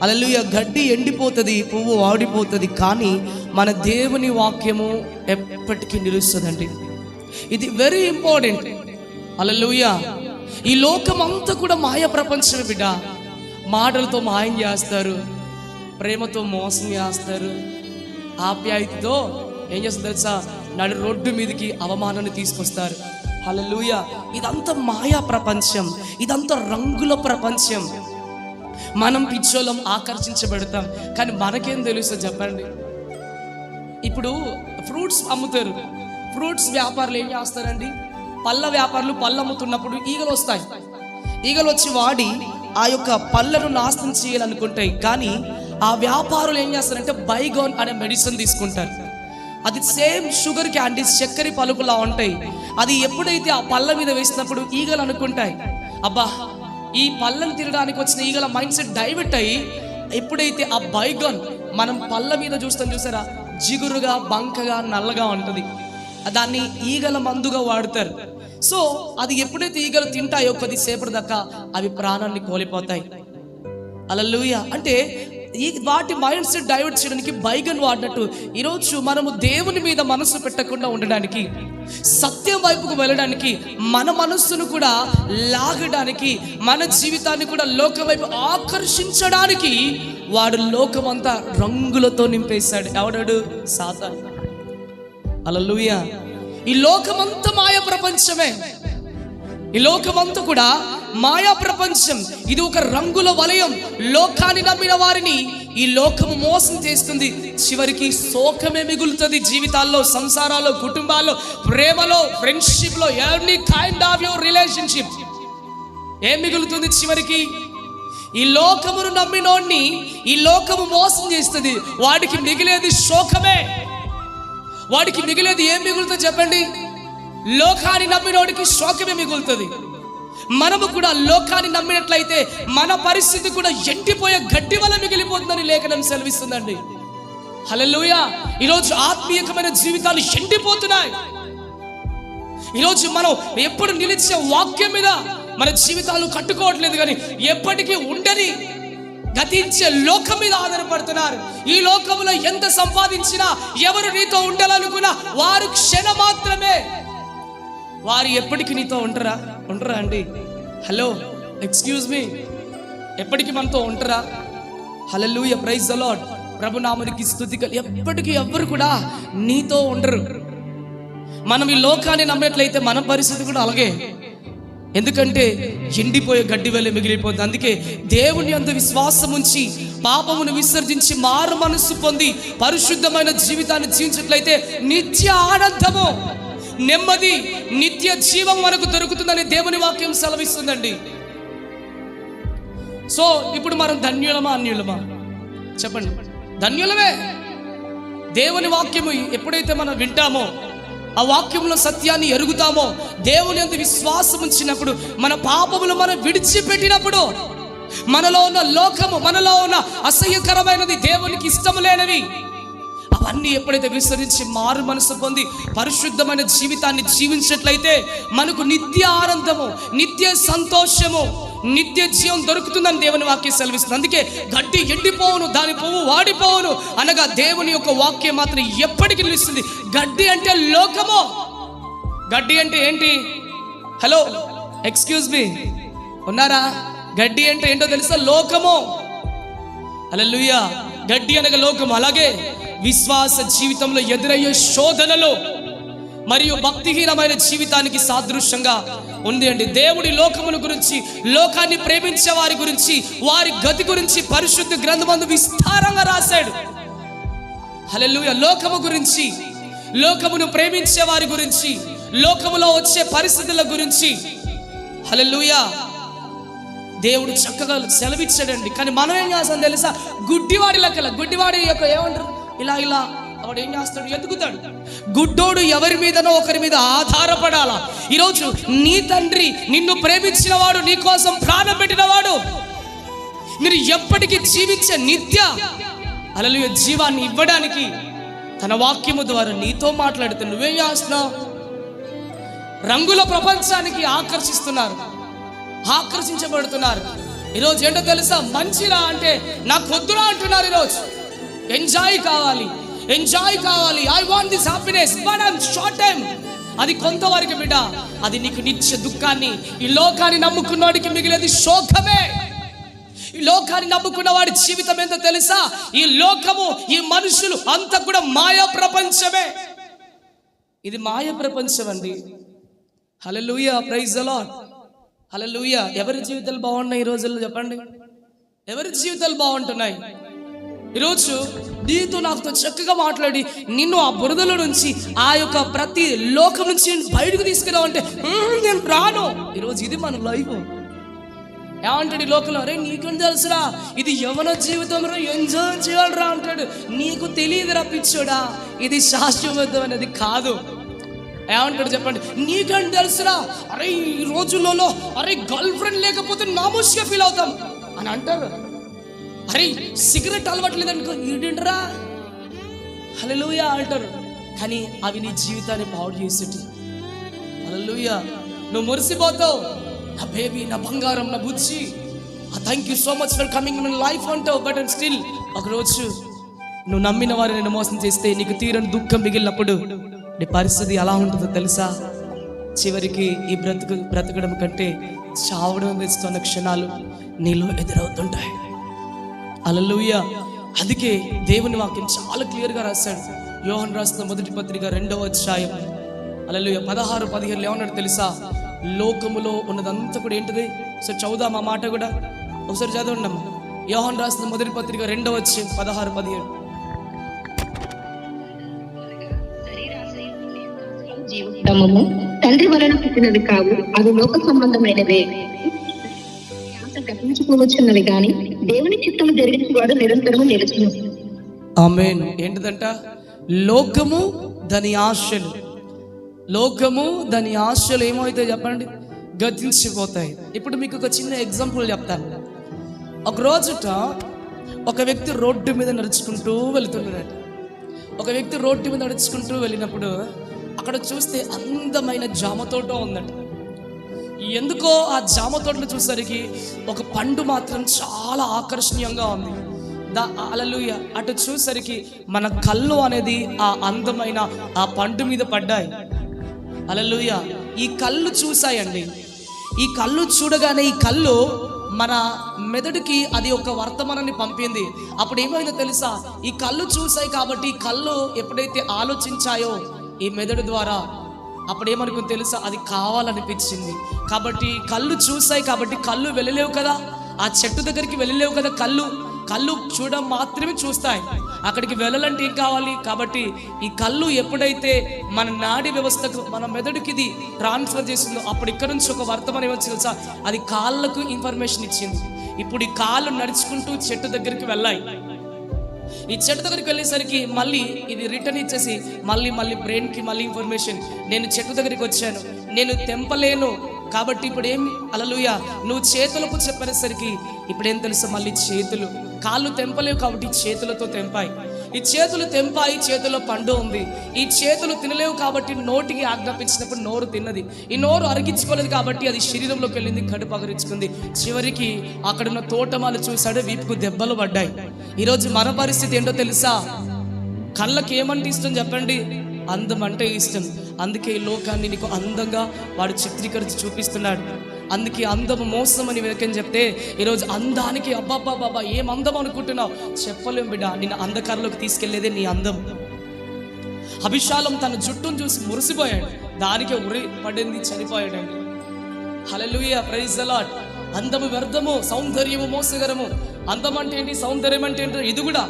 హల్లెలూయా, గడ్డి ఎండిపోతుంది, పువ్వు వాడిపోతుంది, కానీ మన దేవుని వాక్యము ఎప్పటికీ నిలుస్తుందండి. ఇది వెరీ ఇంపార్టెంట్. హల్లెలూయా. ఈ లోకం అంతా కూడా మాయ ప్రపంచమే బిడ్డ. మాటలతో మాయం చేస్తారు, ప్రేమతో మోసం చేస్తారు, ఆప్యాయతతో ఏం చేస్తారు తెలుసా? నడు రోడ్డు మీదకి అవమానాన్ని తీసుకొస్తారు. హల్లెలూయా. ఇదంతా మాయా ప్రపంచం, ఇదంతా రంగుల ప్రపంచం. మనం పిచ్చోళ్ళం, ఆకర్షించబడతాం, కానీ మనకేం తెలుస్తుంది చెప్పండి? ఇప్పుడు ఫ్రూట్స్ అమ్ముతారు. ఫ్రూట్స్ వ్యాపారులు ఏం చేస్తారండి? పళ్ళ వ్యాపారులు పళ్ళు అమ్ముతున్నప్పుడు ఈగలు వస్తాయి. ఈగలు వచ్చి వాడి ఆ యొక్క పళ్ళను నాశనం చేయాలనుకుంటాయి. కానీ ఆ వ్యాపారులు ఏం చేస్తారంటే బైగాన్ అనే మెడిసిన్ తీసుకుంటారు. అది సేమ్ షుగర్ క్యాండీస్, చక్కెర పలుకులా ఉంటాయి. అది ఎప్పుడైతే ఆ పళ్ళ మీద వేసినప్పుడు ఈగలు అనుకుంటాయి, అబ్బా ఈ పళ్ళను తినడానికి వచ్చిన ఈగల మైండ్ సెట్ డైవర్ట్ అయ్యి, ఎప్పుడైతే ఆ బైగాన్ మనం పళ్ళ మీద చూస్తాం చూసారా, జిగురుగా బంకగా నల్లగా ఉంటుంది, దాన్ని ఈగల మందుగా వాడతారు. సో అది ఎప్పుడైతే ఈగలు తింటాయో కొద్దిసేపటి దాకా అవి ప్రాణాన్ని కోల్పోతాయి. హల్లెలూయా. అంటే వాటి మైండ్ సెట్ డైవర్ట్ చేయడానికి బైగన్ వాడినట్టు ఈరోజు మనము దేవుని మీద మనసు పెట్టకుండా ఉండడానికి, సత్యం వైపుకు వెళ్ళడానికి, మన మనస్సును కూడా లాగడానికి, మన జీవితాన్ని కూడా లోకం వైపు ఆకర్షించడానికి వాడు లోకమంతా రంగులతో నింపేశాడు. ఎవడాడు? సాతాను. హల్లెలూయా. ఈ లోకమంతా మాయా ప్రపంచమే. ఈ లోకమంతా కూడా మాయా ప్రపంచం. ఇది ఒక రంగుల వలయం. లోకాన్ని నమ్మిన వారిని ఈ లోకము మోసం చేస్తుంది. చివరికి శోకమే మిగులుతుంది జీవితాల్లో, సంసారాల్లో, కుటుంబాల్లో, ప్రేమలో, ఫ్రెండ్షిప్ లో, every kind of your relationship. ఏం మిగులుతుంది చివరికి? ఈ లోకమును నమ్మినోడిని ఈ లోకము మోసం చేస్తుంది. వాడికి మిగిలేది శోకమే. వాడికి మిగిలేది ఏం మిగులుతుంది చెప్పండి? లోకాన్ని నమ్మినోడికి శోకమే మిగులుతుంది. మనము కూడా లోకాన్ని నమ్మినట్లయితే మన పరిస్థితి కూడా ఎండిపోయే గడ్డి వల్ల మిగిలిపోతుందని లేఖనం సెలవిస్తుందండి. హల్లెలూయా. ఈరోజు ఆత్మీయమైన జీవితాలు ఎండిపోతున్నాయి. ఈరోజు మనం ఎప్పుడు నిలిచే వాక్యం మీద మన జీవితాలు కట్టుకోవట్లేదు, కానీ ఎప్పటికీ ఉండని గతించే లోకం మీద ఆధారపడుతున్నారు. ఈ లోకంలో ఎంత సంపాదించినా, ఎవరు నీతో ఉండాలనుకున్నా వారు క్షణం మాత్రమే. వారు ఎప్పటికీ నీతో ఉంటారా అండి? హలో, ఎక్స్క్యూజ్ మీ, ఎప్పటికీ మనతో ఉంటారా? హల్లెలూయా, ప్రైజ్ ది లార్డ్. ప్రభునామనికి స్తుతి. ఎప్పటికీ ఎవ్వరు కూడా నీతో ఉండరు. మనం ఈ లోకాన్ని నమ్మేట్లయితే మన పరిస్థితి కూడా అలాగే. ఎందుకంటే ఎండిపోయే గడ్డి వలె మిగిలిపోతుంది. అందుకే దేవుని యందు విశ్వాసం ఉంచి పాపమును విసర్జించి మారు మనస్సు పొంది పరిశుద్ధమైన జీవితాన్ని జీవించినట్లయితే నిత్య ఆనందము, నెమ్మది, నిత్య జీవం మనకు దొరుకుతుందని దేవుని వాక్యం సెలవిస్తుందండి. సో ఇప్పుడు మనం ధన్యులమా అన్యులమా చెప్పండి? ధన్యులమే. దేవుని వాక్యము ఎప్పుడైతే మనం వింటామో, ఆ వాక్యంలో సత్యాన్ని ఎరుగుతామో, దేవుని యందు విశ్వాసం ఉంచినప్పుడు, మన పాపములు మనం విడిచిపెట్టినప్పుడు, మనలో ఉన్న లోకము, మనలో ఉన్న అసహ్యకరమైనది, దేవునికి ఇష్టం లేనివి, అవన్నీ ఎప్పుడైతే విసరించి మారు మనసు పొంది పరిశుద్ధమైన జీవితాన్ని జీవించినట్లయితే మనకు నిత్య ఆనందము, నిత్య సంతోషము, నిత్య జీవం దొరుకుతుందని దేవుని వాక్యం సెలవిస్తుంది. అందుకే గడ్డి ఎండిపోవును, దాని పువ్వు వాడిపోవును అనగా దేవుని యొక్క వాక్యం మాత్రం ఎప్పటికీ నిలుస్తుంది. గడ్డి అంటే లోకము. గడ్డి అంటే ఏంటి? హలో, ఎక్స్క్యూజ్ మీ, ఉన్నారా? గడ్డి అంటే ఏంటో తెలుసా? లోకము. హల్లెలూయా. గడ్డి అనగా లోకము. అలాగే విశ్వాస జీవితంలో ఎదురయ్యే శోధనలు మరియు భక్తిహీనమైన జీవితానికి సాదృశ్యంగా ఉంది అండి. దేవుడి లోకముల గురించి, లోకాన్ని ప్రేమించే వారి గురించి, వారి గతి గురించి పరిశుద్ధ గ్రంథమందు విస్తారంగా రాశాడు. హల్లెలూయా. లోకము గురించి, లోకమును ప్రేమించే వారి గురించి, లోకములో వచ్చే పరిస్థితుల గురించి హల్లెలూయా దేవుడు చక్కగా సెలవిచ్చాడండి. కానీ మనం ఏం చేస్తాం తెలుసా? గుడ్డివాడి లెక్కల, గుడ్డివాడి యొక్క ఏమంటారు, ఇలా ఇలా వాడు ఏం చేస్తాడు? ఎదుగుతాడు. గుడ్డోడు ఎవరి మీదనో ఒకరి మీద ఆధారపడాలా. ఈరోజు నీ తండ్రి నిన్ను ప్రేమించిన వాడు, నీ కోసం ప్రాణం పెట్టినవాడు, మీరు ఎప్పటికీ జీవించే నిత్య హల్లెలూయా జీవాన్ని ఇవ్వడానికి తన వాక్యము ద్వారా నీతో మాట్లాడితే నువ్వేం చేస్తున్నావు? రంగుల ప్రపంచానికి ఆకర్షించబడుతున్నారు. ఈరోజు ఏంటో తెలుసా? మంచిరా అంటే నాకు వద్దురా అంటున్నారు. ఈరోజు ఎంజాయ్ కావాలి, I want this happiness but I am short time. అది కొంతవరకు బిడ్డ, అది నీకు నిత్య దుఃఖాన్ని. ఈ లోకాన్ని నమ్ముకున్నవాడికి మిగిలేది శోకమే. ఈ లోకాన్ని నమ్ముకున్న వాడి జీవితం ఏంటో తెలుసా? ఈ లోకము, ఈ మనుషులు అంతా కూడా మాయా ప్రపంచమే. ఇది మాయ ప్రపంచం అండి. హల్లెలూయా, ప్రైజ్ ది లార్డ్, హల్లెలూయా. ఎవరి జీవితాలు బాగున్నాయి ఈ రోజుల్లో చెప్పండి? ఎవరి జీవితాలు బాగుంటున్నాయి? ఈరోజు నీతో నాతో చక్కగా మాట్లాడి నిన్ను ఆ బురదలో నుంచి, ఆ యొక్క ప్రతి లోకం నుంచి బయటకు తీసుకురావంటే నేను రాను. ఈరోజు ఇది మన లైఫ్. ఏమంటాడు ఈ లోకంలో? అరే నీకేం తెలుసురా, ఇది యవన జీవితం రా, ఎంజాయ్ చేయాలరా అంటాడు. నీకు తెలియదురా పిచ్చోడా, ఇది శాశ్వతం అనేది కాదు. ఏమంటాడు చెప్పండి? నీకేం తెలుసురా, అరే ఈ రోజులలో అరే గర్ల్ ఫ్రెండ్ లేకపోతే నామోషిగా ఫీల్ అవుతాం అని అంటారు. అరే సిగరెట్ అలవాట్లేదనుకో, ఈడింటరా హల్లెలూయా అంటారు. కానీ అవి నీ జీవితాన్ని పాడు చేసేటి. హల్లెలూయా. నువ్వు మురిసిపోతావు, నా బేబీ, నా బంగారం, నా బుజ్జి, thank you so much for coming in life అంటావు. బట్ అండ్ స్టిల్ ఒకరోజు నువ్వు నమ్మిన వారిని నేను మోసం చేస్తే నీకు తీరని దుఃఖం మిగిలినప్పుడు నీ పరిస్థితి ఎలా ఉంటుందో తెలుసా? చివరికి ఈ బ్రతకడం కంటే చావడం ఇస్తున్న క్షణాలు నీలో ఎదురవుతుంటాయి. హల్లెలూయా. అందుకే దేవుని వాక్యం చాలా క్లియర్గా రాశాడు. యోహాను రాసిన మొదటి పత్రిక 2వ అధ్యాయం హల్లెలూయా 16-17 ఏమన్నాడు తెలుసా? లోకములో ఉన్నదంతా కూడా ఏంటిది? సో చదువుదాం ఆ మాట కూడా ఒకసారి చదవండి అమ్మా. యోహాను రాసిన మొదటి పత్రిక 2వ అధ్యాయం 16-17. తండ్రి వలన పుట్టినది కావు, అది లోక సంబంధమైనదే. గతించుకోవచ్చున్నవి కానీ దేవుని చిత్తము జరిగించేవాడు నిరంతరము నిలుచును. ఆమేన్. ఏంటిదంట? లోకము దాని ఆశలు, లోకము దాని ఆశలు ఏమైతే చెప్పండి? గతించిపోతాయి. ఇప్పుడు మీకు ఒక చిన్న ఎగ్జాంపుల్ చెప్తాను. ఒక రోజుట ఒక వ్యక్తి రోడ్డు మీద నడుచుకుంటూ వెళుతున్నాడట. ఒక వ్యక్తి రోడ్డు మీద నడుచుకుంటూ వెళ్ళినప్పుడు అక్కడ చూస్తే అందమైన జామ తోట ఉందట. ఎందుకో ఆ జామ తోటను చూసేసరికి ఒక పండు మాత్రం చాలా ఆకర్షణీయంగా ఉంది. హల్లెలూయా. అటు చూసేసరికి మన కళ్ళు అనేది ఆ అందమైన ఆ పండు మీద పడ్డాయి. హల్లెలూయా. ఈ కళ్ళు చూసాయండి. ఈ కళ్ళు చూడగానే ఈ కళ్ళు మన మెదడుకి అది ఒక వర్తమానాన్ని పంపింది. అప్పుడు ఏమైందో తెలుసా, ఈ కళ్ళు చూసాయి కాబట్టి కళ్ళు ఎప్పుడైతే ఆలోచించాయో ఈ మెదడు ద్వారా, అప్పుడు ఏమనుకుంది తెలుసా, అది కావాలనిపించింది. కాబట్టి కళ్ళు చూసాయి కాబట్టి కళ్ళు వెళ్ళలేవు కదా, ఆ చెట్టు దగ్గరికి వెళ్ళలేవు కదా. కళ్ళు చూడడం మాత్రమే చూస్తాయి, అక్కడికి వెళ్ళాలంటే ఏం కావాలి. కాబట్టి ఈ కళ్ళు ఎప్పుడైతే మన నాడీ వ్యవస్థకు, మన మెదడుకి ఇది ట్రాన్స్ఫర్ చేసిందో, అప్పుడు ఇక్కడ నుంచి ఒక వర్తమానం ఏమొచ్చి తెలుసా, అది కాళ్ళకు ఇన్ఫర్మేషన్ ఇచ్చింది. ఇప్పుడు ఈ కాళ్ళు నడుచుకుంటూ చెట్టు దగ్గరికి వెళ్ళాయి. ఈ చెట్టు దగ్గరికి వెళ్ళేసరికి మళ్ళీ ఇది రిటర్న్ ఇచ్చేసి మళ్ళీ బ్రెయిన్కి మళ్ళీ ఇన్ఫర్మేషన్, నేను చెట్టు దగ్గరికి వచ్చాను, నేను తెంపలేను కాబట్టి ఇప్పుడు ఏం, హల్లెలూయా, నువ్వు చేతులకు చెప్పేసరికి ఇప్పుడు ఏం తెలుసా, మళ్ళీ చేతులు, కాళ్ళు తెంపలేవు కాబట్టి చేతులతో తెంపాయి. ఈ చేతులు తెంపాయి, చేతుల్లో పండు ఉంది. ఈ చేతులు తినలేవు కాబట్టి నోటికి ఆజ్ఞాపించినప్పుడు నోరు తిన్నది. ఈ నోరు అరిగించుకోలేదు కాబట్టి అది శరీరంలోకి వెళ్ళింది, కడుపు అగరించుకుంది. చివరికి అక్కడున్న తోటమాలు చూశాడు, వీపుకు దెబ్బలు పడ్డాయి. ఈరోజు మన పరిస్థితి ఏంటో తెలుసా, కళ్ళకి ఏమంటే ఇష్టం చెప్పండి, అందం అంటే ఇష్టం. అందుకే ఈ లోకాన్ని నీకు అందంగా వాడు చిత్రీకరించి చూపిస్తున్నాడు. అందుకే అందము మోసం అని వెనకని చెప్తే, ఈరోజు అందానికి అబ్బాబ్బాబ్బా ఏం అందం అనుకుంటున్నావు, చెప్పలేం బిడ్డ. నిన్ను అంధకారంలోకి తీసుకెళ్లేదే నీ అందం. అభిషాలం తన జుట్టును చూసి మురిసిపోయాడు, దానికే ఉరి పడింది, చనిపోయాడండి. హల్లెలూయా, ప్రైజ్ ది లార్డ్. అందము వ్యర్థము, సౌందర్యము మోసగరము. అందం అంటే ఏంటి, సౌందర్యం అంటే ఏంటో ఇది కూడా.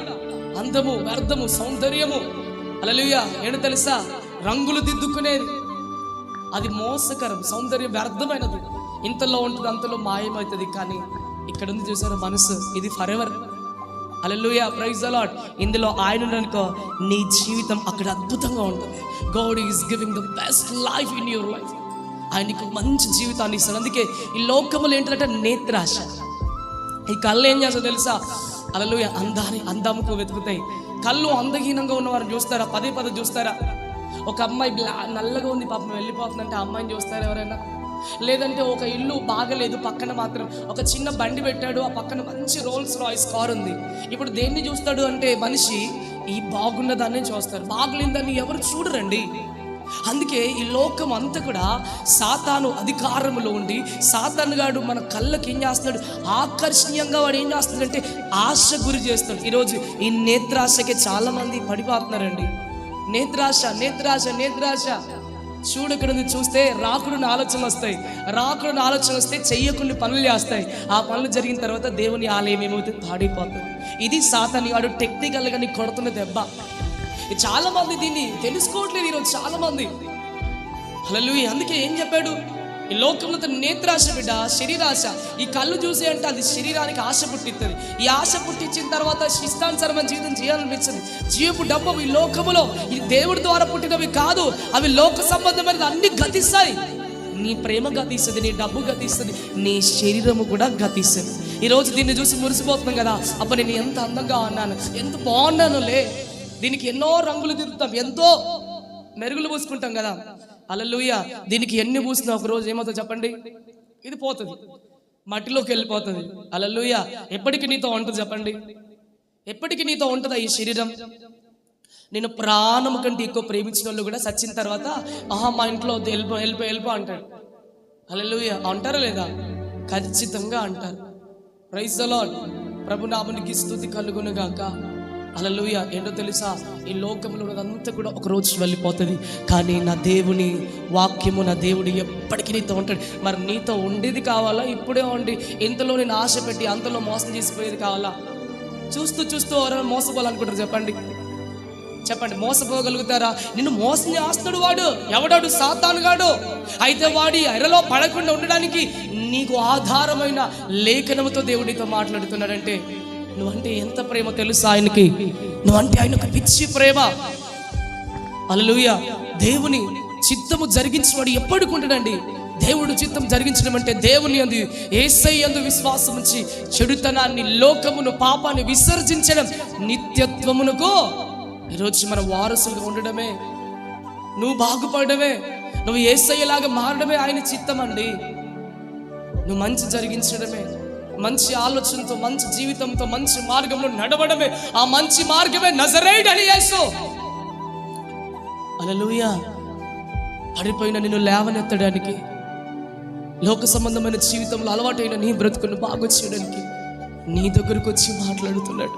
అందము వ్యర్థము, సౌందర్యము, హల్లెలూయా, ఏంటో తెలుసా, రంగులు దిద్దుకునేది అది మోసకరం. సౌందర్యం వ్యర్థమైనది, ఇంతలో ఉంటుంది అంతలో మాయమవుతుంది. కానీ ఇక్కడ ఉంది చూసారు మనసు, ఇది ఫర్ ఎవర్. హల్లెలూయా, ప్రైజ్ ది లార్డ్. ఇందులో ఆయన ఉన్నాడనుకో, నీ జీవితం అక్కడ అద్భుతంగా ఉంటుంది. God is giving the best life in your life. ఆయనకు మంచి జీవితాన్ని ఇస్తాడు. అందుకే ఈ లోకములు ఏంటంటే నేత్రాశ. ఈ కళ్ళు ఏం చేస్తా తెలుసా, హల్లెలూయా, అందముకు వెతుకుతాయి. కళ్ళు అందహీనంగా ఉన్న వారిని చూస్తారా, పదే చూస్తారా. ఒక అమ్మాయి నల్లగా ఉంది పాపం వెళ్ళిపోతుందంటే ఆ అమ్మాయిని చూస్తారా ఎవరైనా? లేదంటే ఒక ఇల్లు బాగలేదు, పక్కన మాత్రం ఒక చిన్న బండి పెట్టాడు, ఆ పక్కన మంచి రోల్స్ రాయ్స్ కార్ ఉంది. ఇప్పుడు దేన్ని చూస్తాడు అంటే మనిషి ఈ బాగున్న దాన్ని చూస్తారు, బాగలేని దాన్ని ఎవరు చూడరండి. అందుకే ఈ లోకం అంతా కూడా సాతాను అధికారంలో ఉండి, సాతానుగాడు మన కళ్ళకి ఏం చేస్తున్నాడు, ఆకర్షణీయంగా వాడు ఏం చేస్తున్నాడంటే ఆశ గురి చేస్తాడు. ఈరోజు ఈ నేత్రాశకి చాలా మంది పడిపోతున్నారండి. నేత్రాశ నేత్రాశ నేత్రాశ. చూడు, ఇక్కడ నుంచి చూస్తే రాకుడున్న ఆలోచనలు వస్తాయి, రాకుడున్న ఆలోచనలు వస్తే చెయ్యకుండా పనులు చేస్తాయి. ఆ పనులు జరిగిన తర్వాత దేవుని ఆలయం ఏమవుతుంది, పాడైపోతుంది. ఇది సాతాను వాడు టెక్నికల్గా నీకు కొడుతున్న దెబ్బ. చాలా మంది దీన్ని తెలుసుకోవట్లేదు ఈరోజు చాలా మంది. హల్లెలూయా. అందుకే ఏం చెప్పాడు, ఈ లోకంలో నేత్రాశ బిడ్డ, శరీరాశ. ఈ కళ్ళు చూసి అంటే అది శరీరానికి ఆశ పుట్టిస్తుంది. ఈ ఆశ పుట్టించిన తర్వాత ఇష్టానుసారమైన జీవితం చేయాలనిపించింది. జీవపు డబ్బు ఈ లోకములో ఈ దేవుడి ద్వారా పుట్టినవి కాదు, అవి లోక సంబంధమైనది, అన్ని గతిస్తాయి. నీ ప్రేమ గతిస్తుంది, నీ డబ్బు గతిస్తుంది, నీ శరీరము కూడా గతిస్తుంది. ఈరోజు దీన్ని చూసి మురిసిపోతున్నాం కదా, అబ్బా నేను ఎంత అందంగా ఉన్నాను, ఎంత బాగున్నానులే. దీనికి ఎన్నో రంగులు దిద్దుతాం, ఎంతో మెరుగులు పూసుకుంటాం కదా. హల్లెలూయా. దీనికి ఎన్ని పూసినా ఒక రోజు ఏమవుతుందో చెప్పండి, ఇది పోతుంది, మట్టిలోకి వెళ్ళిపోతుంది. హల్లెలూయా. ఎప్పటికీ నీతో ఉంటుంది చెప్పండి, ఎప్పటికీ నీతో ఉంటుందా ఈ శరీరం? నేను ప్రాణం కంటే ఎక్కువ ప్రేమించిన వాళ్ళు కూడా చచ్చిన తర్వాత మా ఇంట్లో వెళ్ళిపో అంటాడు. హల్లెలూయా. అంటారా లేదా? ఖచ్చితంగా అంటారు. Praise the Lord. ప్రభు నామమునికి స్తుతి కలుగును గాక. హల్లెలూయా. ఏంటో తెలుసా, ఈ లోకంలో ఉన్నదంతా కూడా ఒక రోజు వెళ్ళిపోతుంది. కానీ నా దేవుని వాక్యము, నా దేవుడు ఎప్పటికీ నీతో ఉంటాడు. మరి నీతో ఉండేది కావాలా, ఇప్పుడే ఉండి ఇంతలో నేను ఆశ పెట్టి అంతలో మోసం చేసిపోయేది కావాలా? చూస్తూ ఎవరైనా మోసపోవాలనుకుంటారు చెప్పండి, మోసపోగలుగుతారా? నిన్ను మోసం చేస్తాడు వాడు, ఎవడాడు? సాతానుగాడు. అయితే వాడి ఎరలో పడకుండా ఉండడానికి నీకు ఆధారమైన లేఖనముతో దేవుడితో మాట్లాడుతున్నాడంటే నువ్వంటే ఎంత ప్రేమ తెలుసా ఆయనకి, నువ్వంటే ఆయనకు పిచ్చి ప్రేమ. హల్లెలూయా. దేవుని చిత్తము జరిగించేవాడు ఎప్పటికుంటాడండి. దేవుడు చిత్తం జరిగించడం అంటే దేవుని యందు, యేసయ్య యందు విశ్వాసం ఉంచి చెడుతనాన్ని, లోకమును, పాపాన్ని విసర్జించడం, నిత్యత్వమునకు ఈరోజు మన వారసులుగా ఉండడమే, నువ్వు బాగుపడమే, నువ్వు యేసయ్యలాగా మారడమే ఆయన చిత్తం అండి. నువ్వు మంచి జరిగించడమే, మంచి ఆలోచనతో, మంచి జీవితంతో, మంచి మార్గంలో నడవడమే. ఆ మంచి మార్గమే నజరేయుడైన యేసు. హల్లెలూయా. పడిపోయిన నిన్ను లేవనెత్తడానికి, లోక సంబంధమైన జీవితంలో అలవాటైన నీ బ్రతుకును బాగు చేయడానికి నీ దగ్గరకు వచ్చి మాట్లాడుతున్నాడు.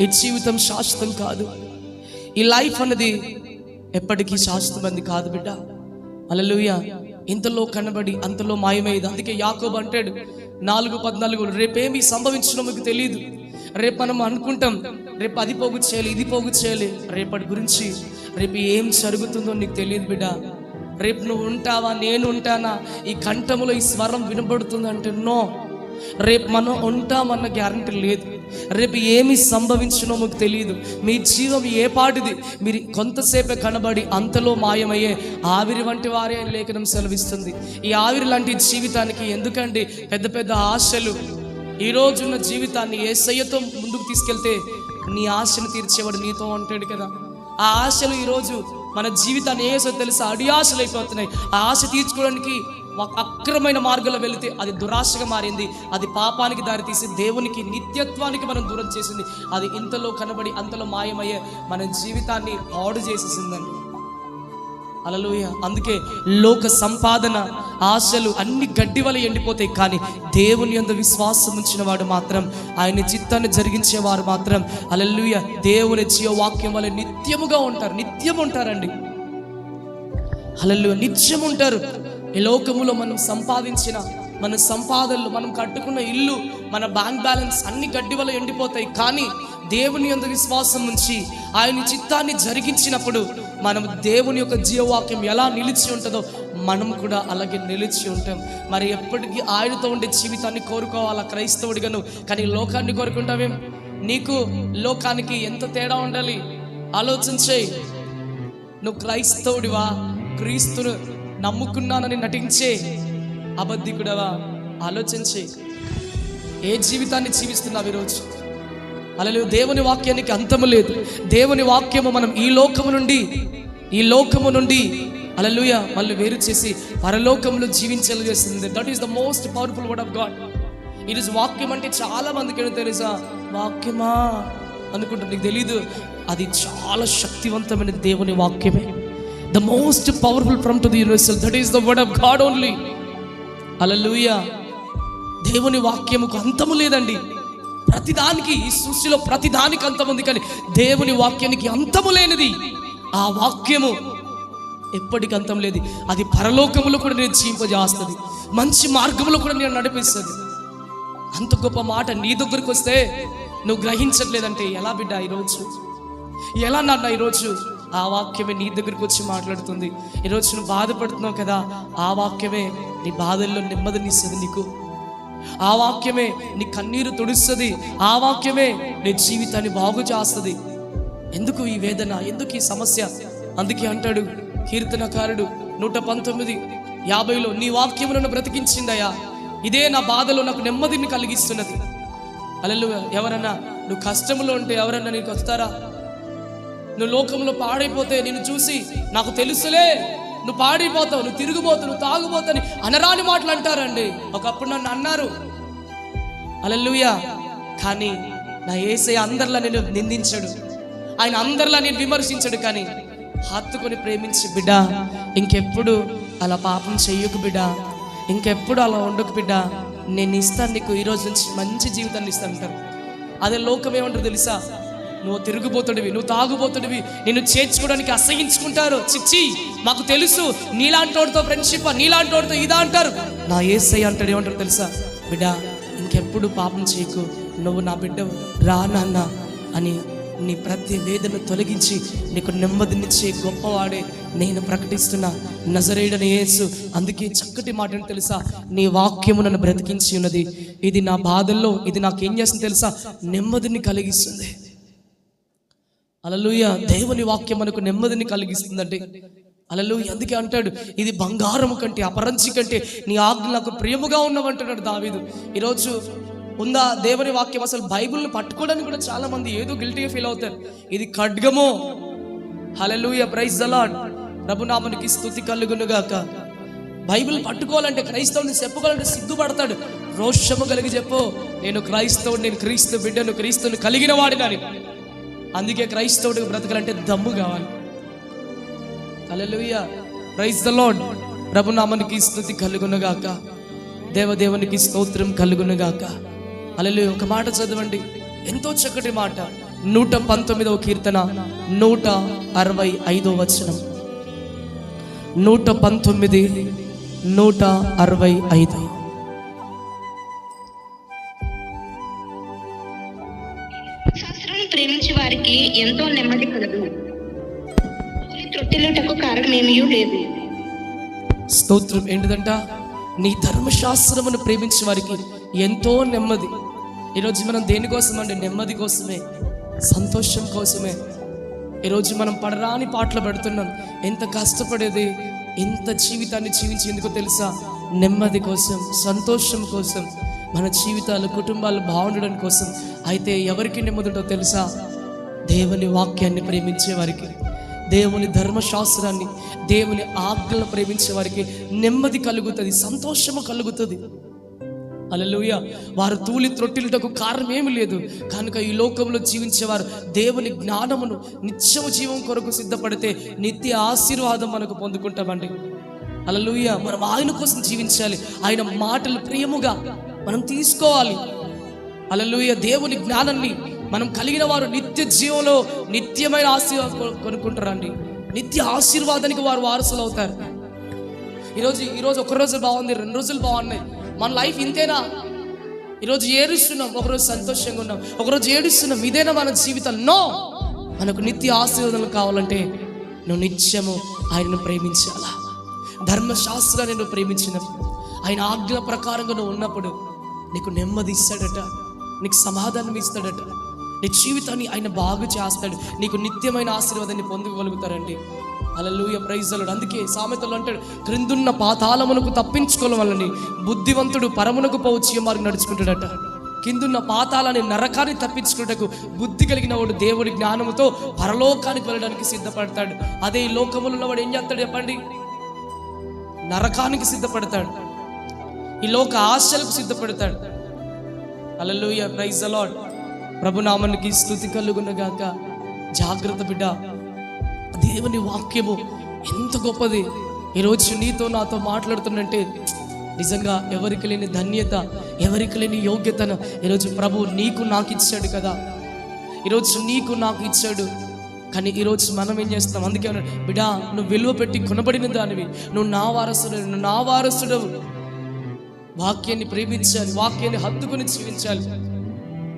ఈ జీవితం శాశ్వతం కాదు. ఈ లైఫ్ అన్నది ఎప్పటికీ శాశ్వతమైనది కాదు బిడ్డ. హల్లెలూయా. ఇంతలో కనబడి అంతలో మాయమయ్యేది. అందుకే యాకోబు అంటాడు 4:14, రేపేమి సంభవించడం మీకు తెలియదు. రేపు మనం అనుకుంటాం రేపు అది పోగు చేయాలి, ఇది పోగు చేయాలి. రేపటి గురించి రేపు ఏం జరుగుతుందో నీకు తెలియదు బిడ్డ. రేపు నువ్వు ఉంటావా, నేను ఉంటానా, ఈ కంఠములో ఈ స్వరం వినబడుతుంది అంటే నో. రేపు మనం ఉంటామన్న గ్యారంటీ లేదు. రేపు ఏమి సంభవించినో మీకు తెలియదు. మీ జీవం ఏ పాటిది. మీరు కొంతసేపే కనబడి అంతలో మాయమయ్యే ఆవిరి వంటి వారే అని లేఖనం సెలవిస్తుంది. ఈ ఆవిరి లాంటి జీవితానికి ఎందుకండి పెద్ద పెద్ద ఆశలు? ఈ రోజున్న జీవితాన్ని యేసయ్యతో ముందుకు తీసుకెళ్తే నీ ఆశను తీర్చేవాడు నీతో ఉంటాడు కదా. ఆ ఆశలు ఈరోజు మన జీవితాన్ని ఏసో తెలుసా అడియాశలు అయిపోతున్నాయి. ఆ ఆశ తీర్చుకోవడానికి ఒక అక్రమైన మార్గంలో వెళితే అది దురాశగా మారింది. అది పాపానికి దారితీసి దేవునికి నిత్యత్వానికి మనం దూరం చేసింది. అది ఇంతలో కనబడి అంతలో మాయమయ్యే మన జీవితాన్ని పాడు చేసేసిందండి. హల్లెలూయా. అందుకే లోక సంపాదన ఆశలు అన్ని గడ్డి వలె ఎండిపోతాయి. కానీ దేవుని యందు విశ్వాసం ఉంచిన వాడు మాత్రం, ఆయన చిత్తాన్ని జరిగించేవారు మాత్రం హల్లెలూయా దేవుని జీవవాక్యం వలె నిత్యముగా ఉంటారు. నిత్యం ఉంటారండి. హల్లెలూయా. నిత్యం ఉంటారు. ఈ లోకములో మనం సంపాదించిన మన సంపాదనలు, మనం కట్టుకున్న ఇల్లు, మన బ్యాంక్ బ్యాలెన్స్ అన్ని గడ్డి వల్ల ఎండిపోతాయి. కానీ దేవుని యందు విశ్వాసం ఉంచి ఆయన చిత్తాన్ని జరిగించినప్పుడు మనం దేవుని యొక్క జీవవాక్యం ఎలా నిలిచి ఉంటుందో మనం కూడా అలాగే నిలిచి ఉంటాం. మరి ఎప్పటికీ ఆయనతో ఉండే జీవితాన్ని కోరుకోవాలా క్రైస్తవుడిగాను. కానీ లోకాన్ని కోరుకుంటావేం? నీకు లోకానికి ఎంత తేడా ఉండాలి ఆలోచించే. నువ్వు క్రైస్తవుడివా, క్రీస్తును నమ్ముకున్నానని నటించే అబద్ధికుడవా? ఆలోచించే. ఏ జీవితాన్ని జీవిస్తున్నావు ఈరోజు? హల్లెలూయా. దేవుని వాక్యానికి అంతము లేదు. దేవుని వాక్యము మనం ఈ లోకము నుండి హల్లెలూయా మళ్ళీ వేరు చేసి పరలోకంలో జీవించేలా చేస్తుంది. That is the most powerful word of God. It is వాక్యం అంటే చాలా మందికి ఏమో తెలుసా, వాక్యమా అనుకుంటారు. నీకు తెలీదు, అది చాలా శక్తివంతమైన దేవుని వాక్యమే. The most powerful from to the universal, that is the word of God only. హల్లెలూయా. దేవుని వాక్యముకు అంతము లేదండి. ప్రతిదానికి ఈ సృష్టిలో ప్రతిదానికి అంతం ఉంది. కానీ దేవుని వాక్యానికి అంతము లేనిది ఆ వాక్యము ఎప్పటికి అంతం లేదు. అది పరలోకములో కూడా నేను జీవింపజేస్తుంది, మంచి మార్గంలో కూడా నేను నడిపిస్తుంది. అంత గొప్ప మాట నీ దగ్గరకు వస్తే నువ్వు గ్రహించట్లేదంటే ఎలా బిడ్డ? ఈరోజు ఎలా నాన్న? ఈరోజు ఆ వాక్యమే నీ దగ్గరకు వచ్చి మాట్లాడుతుంది. ఈరోజు నువ్వు బాధపడుతున్నావు కదా, ఆ వాక్యమే నీ బాధల్లో నెమ్మదినిస్తుంది నీకు. ఆ వాక్యమే నీ కన్నీరు తుడుస్తుంది. ఆ వాక్యమే నీ జీవితాన్ని బాగు చేస్తుంది. ఎందుకు ఈ వేదన, ఎందుకు ఈ సమస్య? అందుకే అంటాడు కీర్తనకారుడు 119:50, నీ వాక్యము నన్ను బ్రతికించిందయ్యా, ఇదే నా బాధలో నాకు నెమ్మదిని కలిగిస్తున్నది. హల్లెలూయా. ఎవరన్నా నువ్వు కష్టంలో ఉంటే ఎవరన్నా నీకు వస్తారా? నువ్వు లోకంలో పాడైపోతే నిన్ను చూసి నాకు తెలుసులే నువ్వు పాడైపోతావు, నువ్వు తిరిగిపోతావు, నువ్వు తాగుపోతావు అనరాని మాటలు అంటారండి. ఒకప్పుడు నన్ను అన్నారు. హల్లెలూయా. కానీ నా యేసయ్య అందరిలా నేను నిందించాడు, ఆయన అందరిలా నేను విమర్శించాడు. కానీ హత్తుకొని ప్రేమించి బిడ్డ, ఇంకెప్పుడు అలా పాపం చెయ్యకు బిడ్డ, ఇంకెప్పుడు అలా ఉండకు బిడ్డ, నేను ఇస్తాను నీకు, ఈరోజు నుంచి మంచి జీవితాన్ని ఇస్తాను అంటారు. అదే లోకం ఏమంటారు తెలుసా? నువ్వు తిరుగుబోతుడివి, నువ్వు తాగుబోతుడివి, నిన్ను చేర్చుకోవడానికి అసహించుకుంటారు. చిచ్చి మాకు తెలుసు, నీలాంటి వాడితో ఫ్రెండ్షిప్, నీలాంటి వాడితో ఇదా అంటారు. నా యేసయ్య అంటాడు ఏమంటారు తెలుసా? బిడ్డ ఇంకెప్పుడు పాపం చేయకు, నువ్వు నా బిడ్డ రా నాన్న అని నీ ప్రతి వేదన తొలగించి నీకు నెమ్మదినిచ్చే గొప్పవాడే నేను ప్రకటిస్తున్నా నజరేయుడైన యేసు. అందుకే చక్కటి మాట ఏంటి తెలుసా? నీ వాక్యము నన్ను బ్రతికించి ఉన్నది. ఇది నా బాధల్లో ఇది నాకు ఏం చేస్తుంది తెలుసా? నెమ్మదిని కలిగిస్తుంది. హల్లెలూయా. దేవుని వాక్యం మనకు నెమ్మదిని కలిగిస్తుందండి. హల్లెలూయా. అందుకే అంటాడు, ఇది బంగారము కంటే అపరంజి కంటే నీ ఆజ్ఞ నాకు ప్రియముగా ఉన్నవంటున్నాడు దావీదు. ఈరోజు ఉందా దేవుని వాక్యం? అసలు బైబిల్ని పట్టుకోవడానికి కూడా చాలా మంది ఏదో గిల్టీగా ఫీల్ అవుతారు. ఇది ఖడ్గము. హల్లెలూయా. Praise the Lord. ప్రభునామనికి స్తుతి కలుగును గాక. బైబిల్ పట్టుకోవాలంటే, క్రైస్తవుని చెప్పుకోవాలంటే సిగ్గుపడతాడు. రోషము కలిగి చెప్పు, నేను క్రైస్తవుడు, నేను క్రీస్తు బిడ్డను, క్రీస్తుని కలిగిన వాడినని. అందుకే క్రైస్తవుడికి బ్రతకాలంటే దమ్ము కావాలి. హల్లెలూయా. Praise the Lord. ప్రభునామానికి స్తుతి కలుగునుగాక. దేవదేవునికి స్తోత్రం కలుగునుగాక. హల్లెలూయా. ఒక మాట చదవండి, ఎంతో చక్కటి మాట. 119వ కీర్తన 165వ వచనం. 119, 165. శాస్త్రాన్ని ప్రేమించే వారికి ఎంతో నెమ్మది కలుగును, త్రొట్టిల్లుటకు కారణమేమీ లేదు. స్తోత్రం. ఏంటిదంట? నీ ధర్మశాస్త్రమును ప్రేమించే వారికి ఎంతో నెమ్మది. ఈరోజు మనం దేనికోసం అండి? నెమ్మది కోసమే, సంతోషం కోసమే. ఈరోజు మనం పడరాని పాటలు పెడుతున్నాం. ఎంత కష్టపడేది, ఎంత జీవితాన్ని జీవించి ఎందుకో తెలుసా? నెమ్మది కోసం, సంతోషం కోసం, మన జీవితాలు, కుటుంబాలు బాగుండడం కోసం. అయితే ఎవరికి నెమ్మది ఉంటుందో తెలుసా? దేవుని వాక్యాన్ని ప్రేమించే వారికి, దేవుని ధర్మశాస్త్రాన్ని, దేవుని ఆజ్ఞలను ప్రేమించే వారికి నెమ్మది కలుగుతుంది, సంతోషము కలుగుతుంది. హల్లెలూయా. వారు తూలి త్రొట్టిలుటకు కారణం ఏమి లేదు కనుక ఈ లోకంలో జీవించేవారు దేవుని జ్ఞానమును, నిత్యము జీవం కొరకు సిద్ధపడితే నిత్య ఆశీర్వాదం మనకు పొందుకుంటామండి. హల్లెలూయా. మనం ఆయన కోసం జీవించాలి. ఆయన మాటలు ప్రియముగా మనం తీసుకోవాలి. హల్లెలూయా. దేవుని జ్ఞానాన్ని మనం కలిగిన వారు నిత్య జీవంలో నిత్యమైన ఆశీర్వాదం కొనుక్కుంటారండి. నిత్య ఆశీర్వాదానికి వారు వారసులు అవుతారు. ఈరోజు ఒక రోజు బాగుంది, 2 రోజులు బాగున్నాయి. మన లైఫ్ ఇంతేనా? ఈరోజు ఏడుస్తున్నాం, ఒకరోజు సంతోషంగా ఉన్నాం, ఒకరోజు ఏడుస్తున్నాం. ఇదేనా మన జీవితం? నో. మనకు నిత్య ఆశీర్వాదాలు కావాలంటే నువ్వు నిత్యము ఆయనను ప్రేమించాలా. ధర్మశాస్త్రాన్ని నువ్వు ప్రేమించినప్పుడు, ఆయన ఆజ్ఞల ప్రకారంగా నువ్వు ఉన్నప్పుడు నీకు నెమ్మది ఇస్తాడట, నీకు సమాధానం ఇస్తాడట, నీ జీవితాన్ని ఆయన బాగు చేస్తాడు. నీకు నిత్యమైన ఆశీర్వాదాన్ని పొందగలుగుతారండి. హల్లెలూయా. Praise the Lord. అందుకే సామెతలు అంటాడు, క్రిందున్న పాతాళమునకు తప్పించుకోవాలని బుద్ధివంతుడు పరమునకు పోవచ్చు మార్గం నడుచుకుంటాడట. కిందున్న పాతాళాన్ని, నరకాన్ని తప్పించుకున్నటకు బుద్ధి కలిగిన వాడు దేవుడి జ్ఞానముతో పరలోకానికి వెళ్ళడానికి సిద్ధపడతాడు. అదే ఈ లోకములో ఉన్నవాడు ఏం చేస్తాడు చెప్పండి? నరకానికి సిద్ధపడతాడు, ఈ లోక ఆశలకు సిద్ధపడతాడు. హల్లెలూయా. Praise the Lord. ప్రభునామానికి స్తుతి కలుగునుగాక. జాగ్రత్త బిడ్డ, దేవుని వాక్యము ఎంత గొప్పది. ఈరోజు నీతో నాతో మాట్లాడుతున్నంటే నిజంగా ఎవరికి లేని ధన్యత, ఎవరికి లేని యోగ్యతను ఈరోజు ప్రభు నీకు నాకు ఇచ్చాడు కదా. ఈరోజు నీకు నాకు ఇచ్చాడు. కానీ ఈరోజు మనం ఏం చేస్తాం? అందుకే బిడ్డా, నువ్వు విలువ పెట్టి కొనబడిన దానివి, నువ్వు నా వారసుడు, నువ్వు నా వారసుడు. వాక్యాన్ని ప్రేమించాలి, వాక్యాన్ని హత్తుకుని జీవించాలి.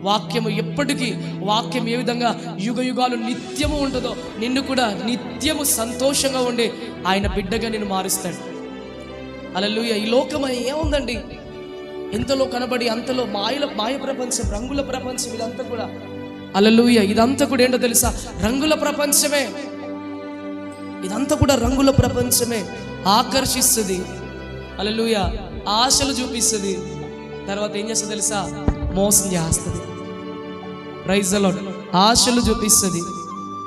వాక్యము ఎప్పటికీ, వాక్యం ఏ విధంగా యుగ యుగాలు నిత్యము ఉంటుందో నిన్ను కూడా నిత్యము సంతోషంగా ఉండే ఆయన బిడ్డగా నిన్ను మారుస్తాడు. హల్లెలూయా. ఈ లోకం ఏముందండి? ఎంతలో కనబడి అంతలో మాయ ప్రపంచం, రంగుల ప్రపంచం, ఇదంతా కూడా. హల్లెలూయా. ఇదంతా కూడా ఏంటో తెలుసా? రంగుల ప్రపంచమే. ఇదంతా కూడా రంగుల ప్రపంచమే. ఆకర్షిస్తుంది. హల్లెలూయా. ఆశలు చూపిస్తుంది. తర్వాత ఏం చేస్తుంది తెలుసా? మోసం చేస్తుంది. Praise the lord. ఆశలు చూపిస్తుంది,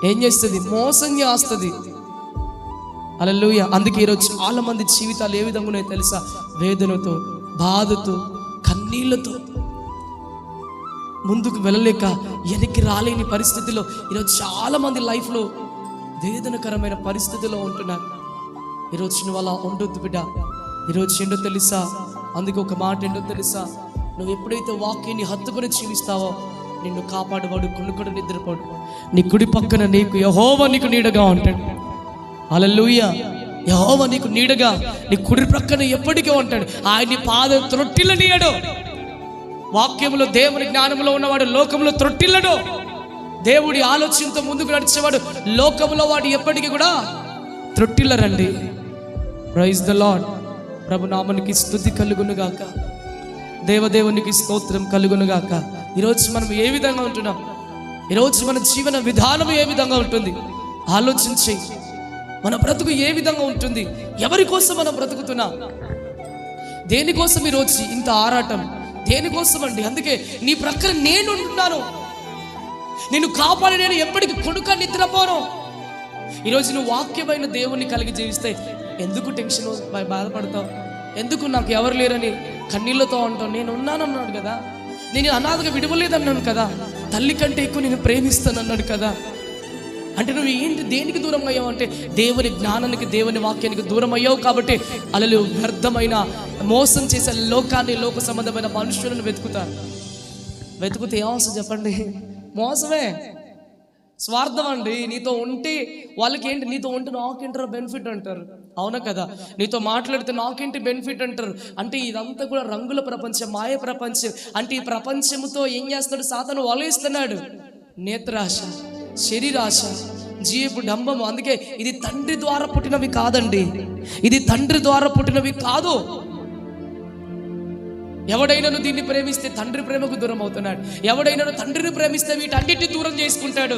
ఏం చేస్తుంది? మోసం చేస్తుంది. హల్లెలూయా. అందుకే ఈరోజు చాలా మంది జీవితాలు ఏ విధంగా ఉన్నాయో తెలుసా? వేదనతో, బాధతో, కన్నీళ్లతో, ముందుకు వెళ్ళలేక వెనక్కి రాలేని పరిస్థితిలో ఈరోజు చాలా మంది లైఫ్లో వేదనకరమైన పరిస్థితిలో ఉంటున్నారు. ఈరోజు నువ్వు అలా ఉండొద్దు బిడ్డ. ఈరోజు ఏంటో తెలుసా? అందుకే ఒక మాట ఏంటో తెలుసా? నువ్వు ఎప్పుడైతే వాక్యాన్ని హత్తుకొని జీవిస్తావో నిన్ను కాపాడువాడు కొనుక్కొని నిద్రపోడు. నీ కుడి పక్కన నీకు యెహోవా నీకు నీడగా ఉంటాడు. హల్లెలూయా. యెహోవా నీకు నీడగా నీ కుడి ప్రక్కన ఎప్పటికీ ఉంటాడు. ఆయన పాదం త్రొట్టిల్లనీయడు. వాక్యములో, దేవుని జ్ఞానంలో ఉన్నవాడు లోకంలో త్రొట్టిల్లడు. దేవుడి ఆలోచనతో ముందుకు నడిచేవాడు లోకంలో వాడు ఎప్పటికీ కూడా త్రొట్టిల్లరండి. Praise the Lord. ప్రభునామానికి స్తుతి కలుగునుగాక. దేవదేవునికి స్తోత్రం కలుగునుగాక. ఈరోజు మనం ఏ విధంగా ఉంటున్నాం? ఈరోజు మన జీవన విధానం ఏ విధంగా ఉంటుంది? ఆలోచించి మన బ్రతుకు ఏ విధంగా ఉంటుంది? ఎవరి కోసం మనం బ్రతుకుతున్నాం? దేనికోసం ఈరోజు ఇంత ఆరాటం? దేనికోసం అండి? అందుకే నీ ప్రక్కన నేను ఉంటున్నాను, నిన్ను కాపాడి నేను ఎప్పటికీ కొడుక నిద్రపోను. ఈరోజు నువ్వు వాక్యమైన దేవుణ్ణి కలిగి జీవిస్తే ఎందుకు టెన్షన్ బాధపడతావు? ఎందుకు నాకు ఎవరు లేరని కన్నీళ్లతో అంటావు? నేను ఉన్నానన్నాడు కదా, నేను అనాథగా విడవలేదన్నాను కదా, తల్లి కంటే ఎక్కువ నేను ప్రేమిస్తానన్నాడు కదా. అంటే నువ్వు ఏంటి, దేనికి దూరం అయ్యావు అంటే దేవుని జ్ఞానానికి, దేవుని వాక్యానికి దూరం అయ్యావు కాబట్టి అలలు వ్యర్థమైన మోసం చేసే లోకాన్ని, లోక సంబంధమైన మనుషులను వెతుకుతే ఏమవసరం చెప్పండి? మోసమే, స్వార్థం అండి. నీతో ఉంటే వాళ్ళకి ఏంటి, నీతో ఉంటే నాకేంటారో బెనిఫిట్ అంటారు, అవునా కదా? నీతో మాట్లాడితే నాకేంటి బెనిఫిట్ అంటారు. అంటే ఇదంతా కూడా రంగుల ప్రపంచం, మాయ ప్రపంచం. అంటే ఈ ప్రపంచంతో ఏం చేస్తున్నాడు సాతాను? వలయిస్తున్నాడు. నేత్రాశ, శరీరాశ, జీవపు డంబము. అందుకే ఇది తండ్రి ద్వారా పుట్టినవి కాదండి, ఇది తండ్రి ద్వారా పుట్టినవి కాదు. ఎవడైనాను దీన్ని ప్రేమిస్తే తండ్రి ప్రేమకు దూరం అవుతున్నాడు. ఎవడైనాను తండ్రిని ప్రేమిస్తే వీటన్నిటిని దూరం చేసుకుంటాడు.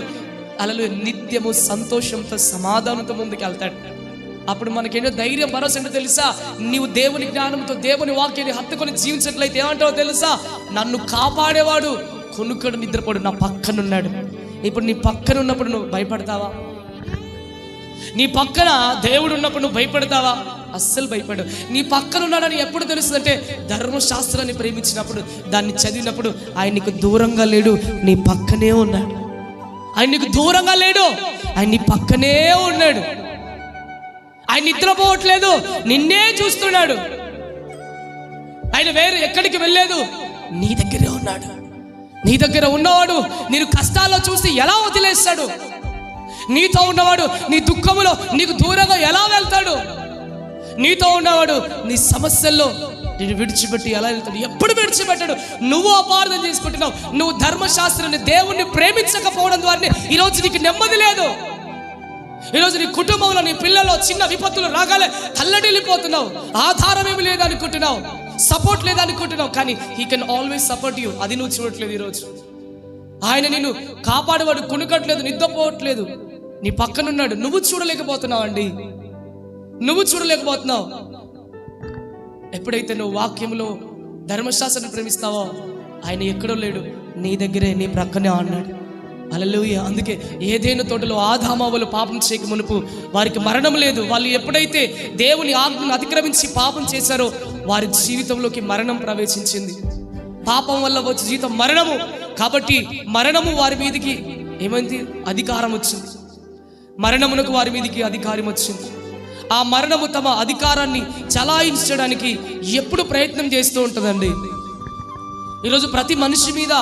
అలలు నిత్యము సంతోషంతో, సమాధానంతో ముందుకు వెళ్తాడు. అప్పుడు మనకేంటో ధైర్యం, భరోసా ఏంటో తెలుసా? నీవు దేవుని జ్ఞానంతో, దేవుని వాక్యాన్ని హత్తుకొని జీవించినట్లయితే ఏమంటావో తెలుసా? నన్ను కాపాడేవాడు కొనుక్కడు, నిద్రపోడు, నా పక్కనున్నాడు. ఇప్పుడు నీ పక్కన ఉన్నప్పుడు నువ్వు భయపడతావా? నీ పక్కన దేవుడు ఉన్నప్పుడు నువ్వు భయపడతావా? అస్సలు భయపడు. నీ పక్కన ఉన్నాడని ఎప్పుడు తెలుస్తుందంటే ధర్మశాస్త్రాన్ని ప్రేమించినప్పుడు, దాన్ని చదివినప్పుడు. ఆయన నీకు దూరంగా లేడు, నీ పక్కనే ఉన్నాడు. ఆయన నీకు దూరంగా లేడు, ఆయన నీ పక్కనే ఉన్నాడు. ఆయన నిద్రపోవట్లేదు, నిన్నే చూస్తున్నాడు. ఆయన వేరే ఎక్కడికి వెళ్ళలేదు, నీ దగ్గరే ఉన్నాడు. నీ దగ్గర ఉన్నవాడు నేను కష్టాల్లో చూసి ఎలా వదిలేస్తాడు? నీతో ఉన్నవాడు నీ దుఃఖములో నీకు దూరంగా ఎలా వెళ్తాడు? నీతో ఉన్నవాడు నీ సమస్యల్లో నేను విడిచిపెట్టి ఎలా వెళ్తాడు? ఎప్పుడు విడిచిపెట్టాడు? నువ్వు అపార్థం చేసుకుంటున్నావు. నువ్వు ధర్మశాస్త్రాన్ని, దేవుణ్ణి ప్రేమించకపోవడం ద్వారా ఈరోజు నీకు నెమ్మది లేదు. ఈరోజు నీ కుటుంబంలో, నీ పిల్లల్లో చిన్న విపత్తులు రాగాలే తల్లడిల్లిపోతున్నావు. ఆధారం ఏమి లేదనుకుంటున్నావు, సపోర్ట్ లేదనుకుంటున్నావు. కానీ he can always support you. అది నువ్వు చూడట్లేదు. ఈరోజు ఆయన నిన్ను కాపాడేవాడు, కొనుక్కట్లేదు, నిద్రపోవట్లేదు, నీ పక్కనున్నాడు. నువ్వు చూడలేకపోతున్నావు అండి, నువ్వు చూడలేకపోతున్నావు. ఎప్పుడైతే నువ్వు వాక్యంలో ధర్మశాస్త్రాన్ని ప్రేమిస్తావో ఆయన ఎక్కడో లేడు, నీ దగ్గరే, నీ ప్రక్కనే అన్నాడు. హల్లెలూయా. అందుకే ఏదైనా తోటలో ఆదామవ్వలు పాపం చేయక మునుపు వారికి మరణం లేదు. వాళ్ళు ఎప్పుడైతే దేవుని ఆజ్ఞను అతిక్రమించి పాపం చేశారో వారి జీవితంలోకి మరణం ప్రవేశించింది. పాపం వల్ల వచ్చే జీవితం మరణము. కాబట్టి మరణము వారి మీదకి ఏమైంది? అధికారం వచ్చింది. మరణమునకు వారి మీదకి అధికారం వచ్చింది. ఆ మరణము తమ అధికారాన్ని చలాయించడానికి ఎప్పుడు ప్రయత్నం చేస్తూ ఉంటుందండి. ఈరోజు ప్రతి మనిషి మీద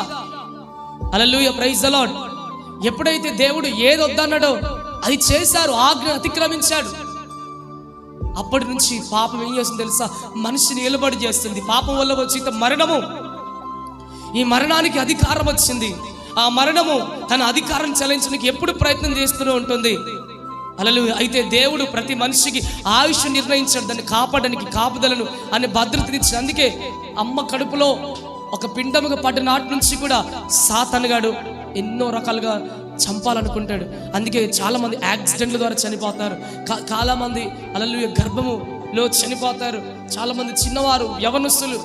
హల్లెలూయా, ప్రైజ్ ది లార్డ్, ఎప్పుడైతే దేవుడు ఏది వద్దన్నాడో అది చేశారు, ఆజ్ఞ అతిక్రమించాడు, అప్పటి నుంచి పాపం ఏం చేస్తుంది తెలుసా? మనిషిని నిలబడి చేస్తుంది. పాపం వల్ల వచ్చే మరణము, ఈ మరణానికి అధికారం వచ్చింది. ఆ మరణము తన అధికారం చెల్లించడానికి ఎప్పుడు ప్రయత్నం చేస్తూనే ఉంటుంది. హల్లెలూయా. అయితే దేవుడు ప్రతి మనిషికి ఆయుష్ నిర్ణయించాడు, దాన్ని కాపాడడానికి, కాపుదలను అనే భద్రతనిచ్చాడు. అందుకే అమ్మ కడుపులో ఒక పిండముగా పడ్డ నాటి నుంచి కూడా సాతానుగాడు ఎన్నో రకాలుగా చంపాలనుకుంటాడు. అందుకే చాలా మంది యాక్సిడెంట్ల ద్వారా చనిపోతారు. చాలా మంది హల్లెలూయా గర్భములో చనిపోతారు. చాలా మంది చిన్నవారు, యవనస్తులు.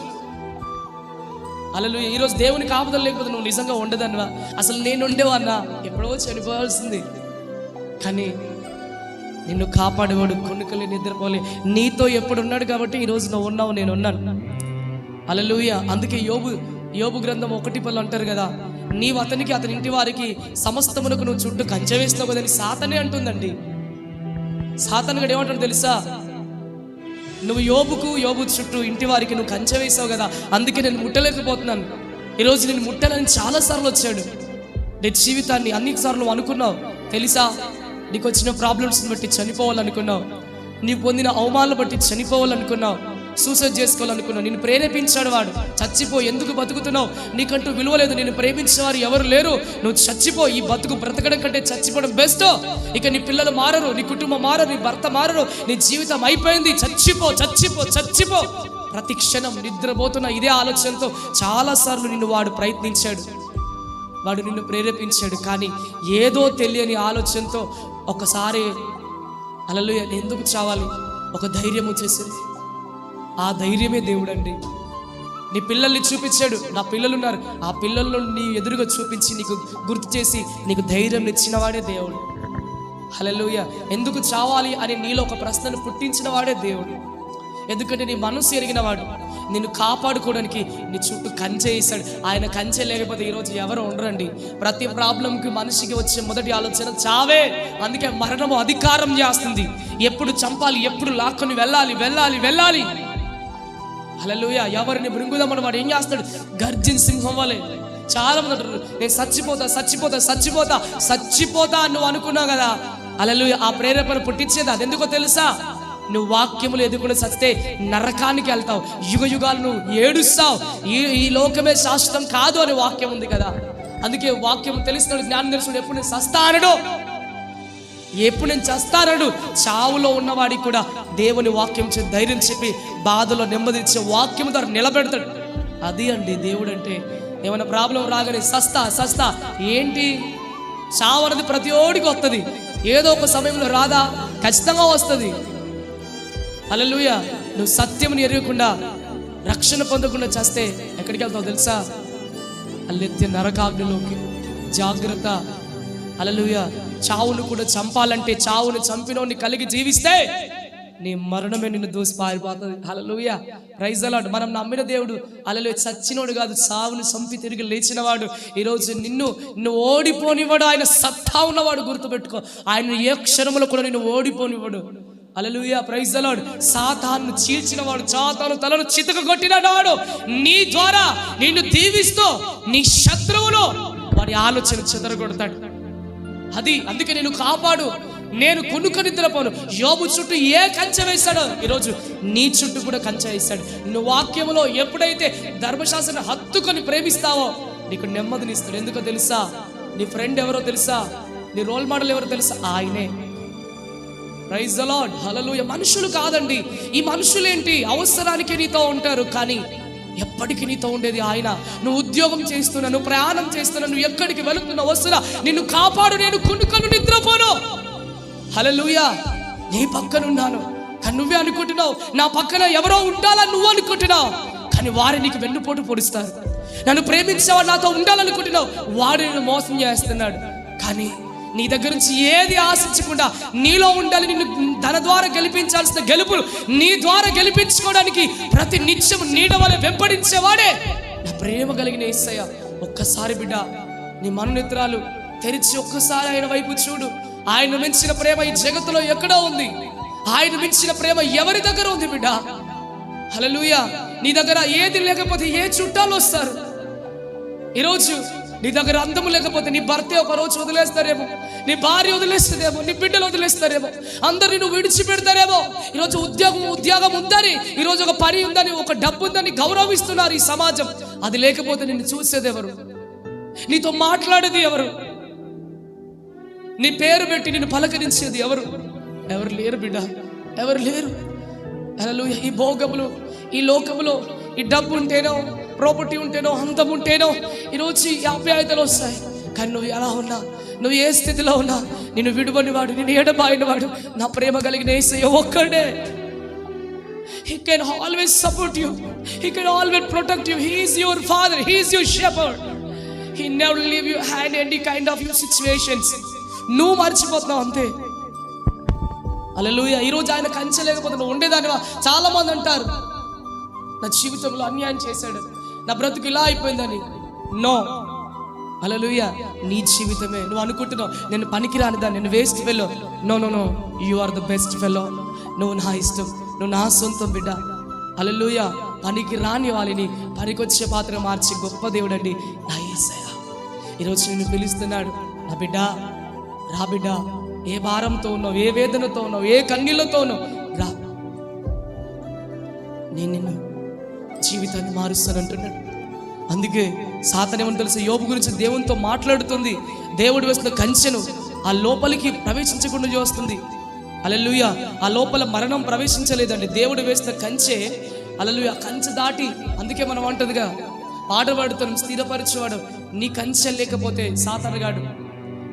హల్లెలూయా. ఈరోజు దేవుని కాపుదల లేకపోతే నువ్వు నిజంగా ఉండదన్నవా? అసలు నేను ఉండేవన్నా ఎప్పుడో చనిపోవాల్సింది. కానీ నిన్ను కాపాడేవాడు కొనుక్కలే, నిద్రపోలే, నీతో ఎప్పుడు ఉన్నాడు కాబట్టి ఈరోజు నువ్వు ఉన్నావు, నేను ఉన్నాను. హల్లెలూయా. అందుకే యోబు గ్రంథం 1:10 అంటారు కదా, నీవు అతనికి, అతని ఇంటి వారికి సమస్తమునకు నువ్వు చుట్టూ కంచె వేసినావు కదని సాతానే అంటుందండి. సాతాను గడు ఏమంటాడు తెలుసా? నువ్వు యోబు చుట్టూ ఇంటి వారికి నువ్వు కంచె వేసావు కదా, అందుకే నేను ముట్టలేకపోతున్నాను. ఈరోజు నేను ముట్టాలని చాలాసార్లు వచ్చాడు. నీ జీవితాన్ని అన్నిసార్లు నువ్వు అనుకున్నావు తెలుసా? నీకు వచ్చిన ప్రాబ్లమ్స్ని బట్టి చనిపోవాలనుకున్నావు, నీవు పొందిన అవమానాలను బట్టి చనిపోవాలనుకున్నావు, సూసైడ్ చేసుకోవాలనుకున్నావు. నిన్ను ప్రేరేపించాడు వాడు. చచ్చిపో, ఎందుకు బతుకుతున్నావు? నీకంటూ విలువ లేదు, నేను ప్రేమించేవారు ఎవరు లేరు, నువ్వు చచ్చిపో, ఈ బతుకు బ్రతకడం కంటే చచ్చిపోవడం బెస్ట్. ఇక నీ పిల్లలు మారరు, నీ కుటుంబం మారరు, నీ భర్త మారరు, నీ జీవితం అయిపోయింది, చచ్చిపో చచ్చిపో చచ్చిపో. ప్రతి క్షణం నిద్రపోతున్న ఇదే ఆలోచనతో చాలాసార్లు నిన్ను వాడు ప్రయత్నించాడు, వాడు నిన్ను ప్రేరేపించాడు. కానీ ఏదో తెలియని ఆలోచనతో ఒకసారి హల్లెలూయా ఎందుకు చావాలి ఒక ధైర్యం వచ్చేసింది. ఆ ధైర్యమే దేవుడు అండి. నీ పిల్లల్ని చూపించాడు, నా పిల్లలు ఉన్నారు, ఆ పిల్లలను నీ ఎదురుగా చూపించి నీకు గుర్తు చేసి నీకు ధైర్యం ఇచ్చిన వాడే దేవుడు. హల్లెలూయా. ఎందుకు చావాలి అని నీలో ఒక ప్రశ్నను పుట్టించిన వాడే దేవుడు. ఎందుకంటే నీ మనసు ఎరిగినవాడు. నిన్ను కాపాడుకోవడానికి నీ చుట్టూ కంచె వేశాడు. ఆయన కంచె లేకపోతే ఈరోజు ఎవరు ఉండరండి. ప్రతి ప్రాబ్లంకి మనిషికి వచ్చే మొదటి ఆలోచన చావే. అందుకే మరణము అధికారం చేస్తుంది. ఎప్పుడు చంపాలి, ఎప్పుడు లాక్కొని వెళ్ళాలి. హల్లెలూయా. ఎవరిని మృంగుదామని వాడు ఏం చేస్తాడు? గర్జిన్ సింహం వలె. చాలా మంది అంటారు, నేను చచ్చిపోతా నువ్వు అనుకున్నావు కదా. హల్లెలూయా. ఆ ప్రేరేపణ పుట్టించేది అది ఎందుకో తెలుసా? నువ్వు వాక్యములు ఎదుర్కొని చస్తే నరకానికి వెళ్తావు, యుగాలు నువ్వు ఏడుస్తావు. ఈ లోకమే శాశ్వతం కాదు అని వాక్యం ఉంది కదా. అందుకే వాక్యం తెలిసినాడు, జ్ఞానం తెలిసినాడు ఎప్పుడు నేను చస్తానడు. చావులో ఉన్నవాడికి కూడా దేవుని వాక్యం ధైర్యం చెప్పి బాధలో నెమ్మదిచ్చే వాక్యం ద్వారా నిలబెడతాడు. అది అండి దేవుడు అంటే. ఏమైనా ప్రాబ్లం రాగానే సస్తా ఏంటి? చావు అనేది ప్రతి ఓడికి వస్తుంది. ఏదో ఒక సమయంలో రాదా? ఖచ్చితంగా వస్తుంది. హల్లెలూయా. నువ్వు సత్యముని ఎరగకుండా రక్షణ పొందకుండా చేస్తే ఎక్కడికి వెళ్తావు తెలుసా? అల్లెత్తే నరకాగ్నిలోకి. జాగ్రత్త. హల్లెలూయా. చావును కూడా చంపాలంటే, చావును చంపినోని కలిగి జీవిస్తే నీ మరణమే నిన్ను దూసి పారిపోతుంది. హల్లెలూయా. Praise the Lord. మనం నమ్మిన దేవుడు హల్లెలూయా చచ్చినోడు కాదు, చావును చంపి తిరిగి లేచినవాడు. ఈరోజు నిన్ను ఓడిపోనివాడు. ఆయన సత్తా ఉన్నవాడు. గుర్తుపెట్టుకో, ఆయన ఏ క్షణంలో కూడా నిన్ను ఓడిపోనివాడు. హల్లెలూయా. Praise the Lord. సాతాను చీల్చినవాడు, సాతాను తలను చితకగొట్టినవాడు. నీ ద్వారా నిన్ను దీవిస్తూ నీ శత్రువులు వాడి ఆలోచన చెదరగొడతాడు. అందుకే నేను కాపాడు, నేను కొనుక్క నిద్రపోను. యోబు చుట్టూ ఏ కంచె వేశాడో ఈరోజు నీ చుట్టూ కూడా కంచె వేశాడు. నువ్వు వాక్యములో ఎప్పుడైతే ధర్మశాస్త్రాన్ని హత్తుకొని ప్రేమిస్తావో నీకు నెమ్మదినిస్తాడు. ఎందుకో తెలుసా? నీ ఫ్రెండ్ ఎవరో తెలుసా? నీ రోల్ మోడల్ ఎవరో తెలుసా? ఆయనే. Praise the Lord. హల్లెలూయా. మనుషులు కాదండి. ఈ మనుషులేంటి? అవసరానికి నీతో ఉంటారు, కానీ ఎప్పటికీ నీతో ఉండేది ఆయన. నువ్వు ఉద్యోగం చేస్తున్నా, నువ్వు ప్రయాణం చేస్తున్నా, నువ్వు ఎక్కడికి వెళుతున్నావు వస్తున్నా, నిన్ను కాపాడు, నేను కొనుక్కొని నిద్రపోను. హల్లెలూయా. నీ పక్కనున్నాను, కానీ నువ్వే అనుకుంటున్నావు నా పక్కన ఎవరో ఉండాలని నువ్వు అనుకుంటున్నావు, కానీ వారు నీకు వెన్నుపోటు పొడుస్తారు. నన్ను ప్రేమించేవాడు నాతో ఉండాలనుకుంటున్నావు, వాడు నిన్ను మోసం చేస్తున్నాడు. కానీ నీ దగ్గర నుంచి ఏది ఆశించకుండా నీలో ఉండాలి. నిన్ను తన ద్వారా గెలిపించాల్సిన గెలుపులు నీ ద్వారా గెలిపించుకోవడానికి ప్రతి నిత్యం నీడ వలె వెంబడించేవాడే నా ప్రేమ కలిగిన యేసయ్య. ఒక్కసారి బిడ్డ నీ మనోనేత్రాలు తెరిచి ఒక్కసారి ఆయన వైపు చూడు. ఆయన మించిన ప్రేమ ఈ జగత్తులో ఎక్కడో ఉంది. ఆయన మించిన ప్రేమ ఎవరి దగ్గర ఉంది బిడ్డ? హల్లెలూయా. నీ దగ్గర ఏది లేకపోతే ఏ చుట్టాలు వస్తారు? ఈరోజు నీ దగ్గర అందము లేకపోతే నీ భర్త ఒక రోజు వదిలేస్తారేమో, నీ భార్య వదిలేస్తుందేమో, నీ బిడ్డలు వదిలేస్తారేమో, అందరినీ నువ్వు విడిచిపెడతారేమో. ఈరోజు ఉద్యోగం ఉందని, ఈరోజు ఒక పని ఉందని, ఒక డబ్బు ఉందని గౌరవిస్తున్నారు ఈ సమాజం. అది లేకపోతే నిన్ను చూసేది ఎవరు? నీతో మాట్లాడేది ఎవరు? నీ పేరు పెట్టి నిన్ను పలకరించేది ఎవరు? ఎవరు లేరు బిడ్డ, ఎవరు లేరు. హల్లెలూయా. ఈ భోగములు, ఈ లోకములో ఈ డబ్బు ఉంటేనో, ప్రాపర్టీ ఉంటేనో, అందం ఉంటేనో ఈరోజు ఈ ఆప్యాయతలు వస్తాయి. కానీ నువ్వు ఎలా ఉన్నా, నువ్వు ఏ స్థితిలో ఉన్నా, నిన్ను విడువనివాడు, నిన్ను ఎడబాయినవాడు నా ప్రేమ కలిగిన యేసయ్య ఒక్కడే. He can always support you. He can always protect you. He is your father. He is your shepherd. He never leave you hand any kind of your situations. నువ్వు మర్చిపోతున్నావు అంతే. హల్లెలూయా. ఈరోజు ఆయన కంచె లేకపోతే నువ్వు ఉండేదానివా? చాలా మంది అంటారు నా జీవితంలో అన్యాయం చేశాడు, నా బ్రతుకు ఇలా అయిపోయిందని. నో. హల్లెలూయా. నీ జీవితమే. నువ్వు అనుకుంటున్నావు నేను పనికిరాని దాన్ని, నేను waste fellow. No, you are the best fellow. నువ్వు నా ఇష్టం, నువ్వు నా సొంతం బిడ్డ. హల్లెలూయా. పనికి రాని వాళ్ళని పనికొచ్చే పాత్ర మార్చి గొప్ప దేవుడు అండి నా యేసయ్య. ఈరోజు నిన్ను పిలుస్తున్నాడు, నా బిడ్డ రా బిడ్డ. ఏ భారంతో ఉన్నావు, ఏ వేదనతో ఉన్నావు, ఏ కన్నీళ్లతో ఉన్నావు, రా, నేను నిన్ను జీవితాన్ని మారుస్తానంటున్నాడు. అందుకే సాతాను ఏమని తెలుసు? యోబు గురించి దేవునితో మాట్లాడుతుంది. దేవుడు వేసిన కంచెను ఆ లోపలికి ప్రవేశించకుండా చేస్తుంది. హల్లెలూయా. ఆ లోపల మరణం ప్రవేశించలేదండి. దేవుడు వేసిన కంచె. హల్లెలూయా. కంచె దాటి, అందుకే మనం అంటదిగా పాట పాడుతాం, స్థిరపరిచేవాడు. నీ కంచె లేకపోతే సాతానుగాడు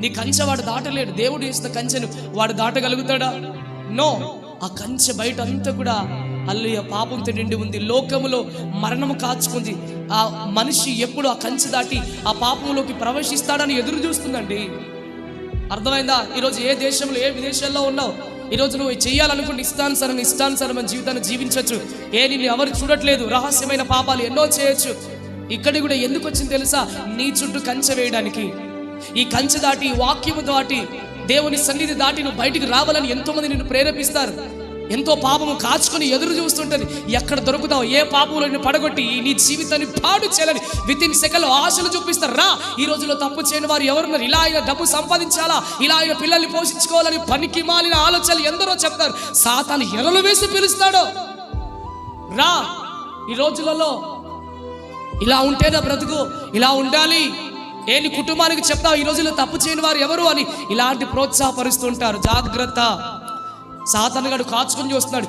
నీ కంచె వాడు దాటలేడు. దేవుడు వేసిన కంచెను వాడు దాటగలుగుతాడా? నో. ఆ కంచె బయట అంతా కూడా హల్లెలూయా పాపంతో నిండి ఉంది. లోకములో మరణము కాచుకుంది. ఆ మనిషి ఎప్పుడు ఆ కంచె దాటి ఆ పాపంలోకి ప్రవేశిస్తాడని ఎదురు చూస్తుందండి. అర్థమైందా? ఈరోజు ఏ దేశంలో, ఏ విదేశాల్లో ఉన్నావు, ఈరోజు నువ్వు చేయాలనుకుంటే ఇష్టానుసారమైన జీవితాన్ని జీవించవచ్చు. నిన్ను ఎవరు చూడట్లేదు, రహస్యమైన పాపాలు ఎన్నో చేయొచ్చు. ఇక్కడ కూడా ఎందుకు వచ్చింది తెలుసా? నీ చుట్టూ కంచె వేయడానికి. ఈ కంచె దాటి, ఈ వాక్యము దాటి, దేవుని సన్నిధి దాటి నువ్వు బయటికి రావాలని ఎంతో మంది నిన్ను ప్రేరేపిస్తారు. ఎంతో పాపము కాచుకొని ఎదురు చూస్తుంటది, ఎక్కడ దొరుకుతావు, ఏ పాపంలో నిన్ను పడగొట్టి నీ జీవితాన్ని పాడు చేయాలని వితిన్ సెకండ్ ఆశలు చూపిస్తారు. రా, ఈ రోజులో తప్పు చేయని వారు ఎవరున్నారు? ఇలా ఆయన డబ్బు సంపాదించాలా, ఇలా ఆయన పిల్లల్ని పోషించుకోవాలని పనికి మాలిన ఆలోచనలు ఎందరో చెప్తారు. సాతాను ఎరలు వేసి పిలుస్తాడు. రా, ఈ రోజులలో ఇలా ఉంటే నా బ్రతుకు ఇలా ఉండాలి, నీ కుటుంబానికి చెప్తావు. ఈ రోజుల్లో తప్పు చేయని వారు ఎవరు అని ఇలాంటి ప్రోత్సాహపరుస్తుంటారు. జాగ్రత్త, సాతానుగాడు కాచుకొని చూస్తున్నాడు.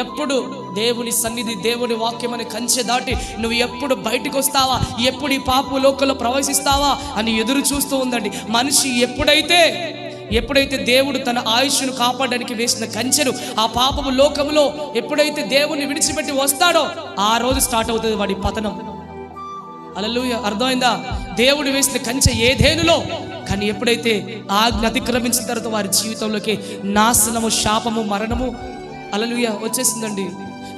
ఎప్పుడు దేవుని సన్నిధి, దేవుని వాక్యం అనే కంచె దాటి నువ్వు ఎప్పుడు బయటకు వస్తావా, ఎప్పుడు ఈ పాప లోకంలో ప్రవేశిస్తావా అని ఎదురు చూస్తూ ఉందండి. మనిషి ఎప్పుడైతే దేవుడు తన ఆయుష్ను కాపాడడానికి వేసిన కంచెను ఆ పాపము లోకంలో ఎప్పుడైతే దేవుణ్ణి విడిచిపెట్టి వస్తాడో ఆ రోజు స్టార్ట్ అవుతుంది వాడి పతనం. హల్లెలూయా, అర్థమైందా? దేవుడు వేసిన కంచె ఏదేనులో, కానీ ఎప్పుడైతే ఆజ్ఞ అతిక్రమించిన తర్వాత వారి జీవితంలోకి నాశనము, శాపము, మరణము హల్లెలూయా వచ్చేసిందండి.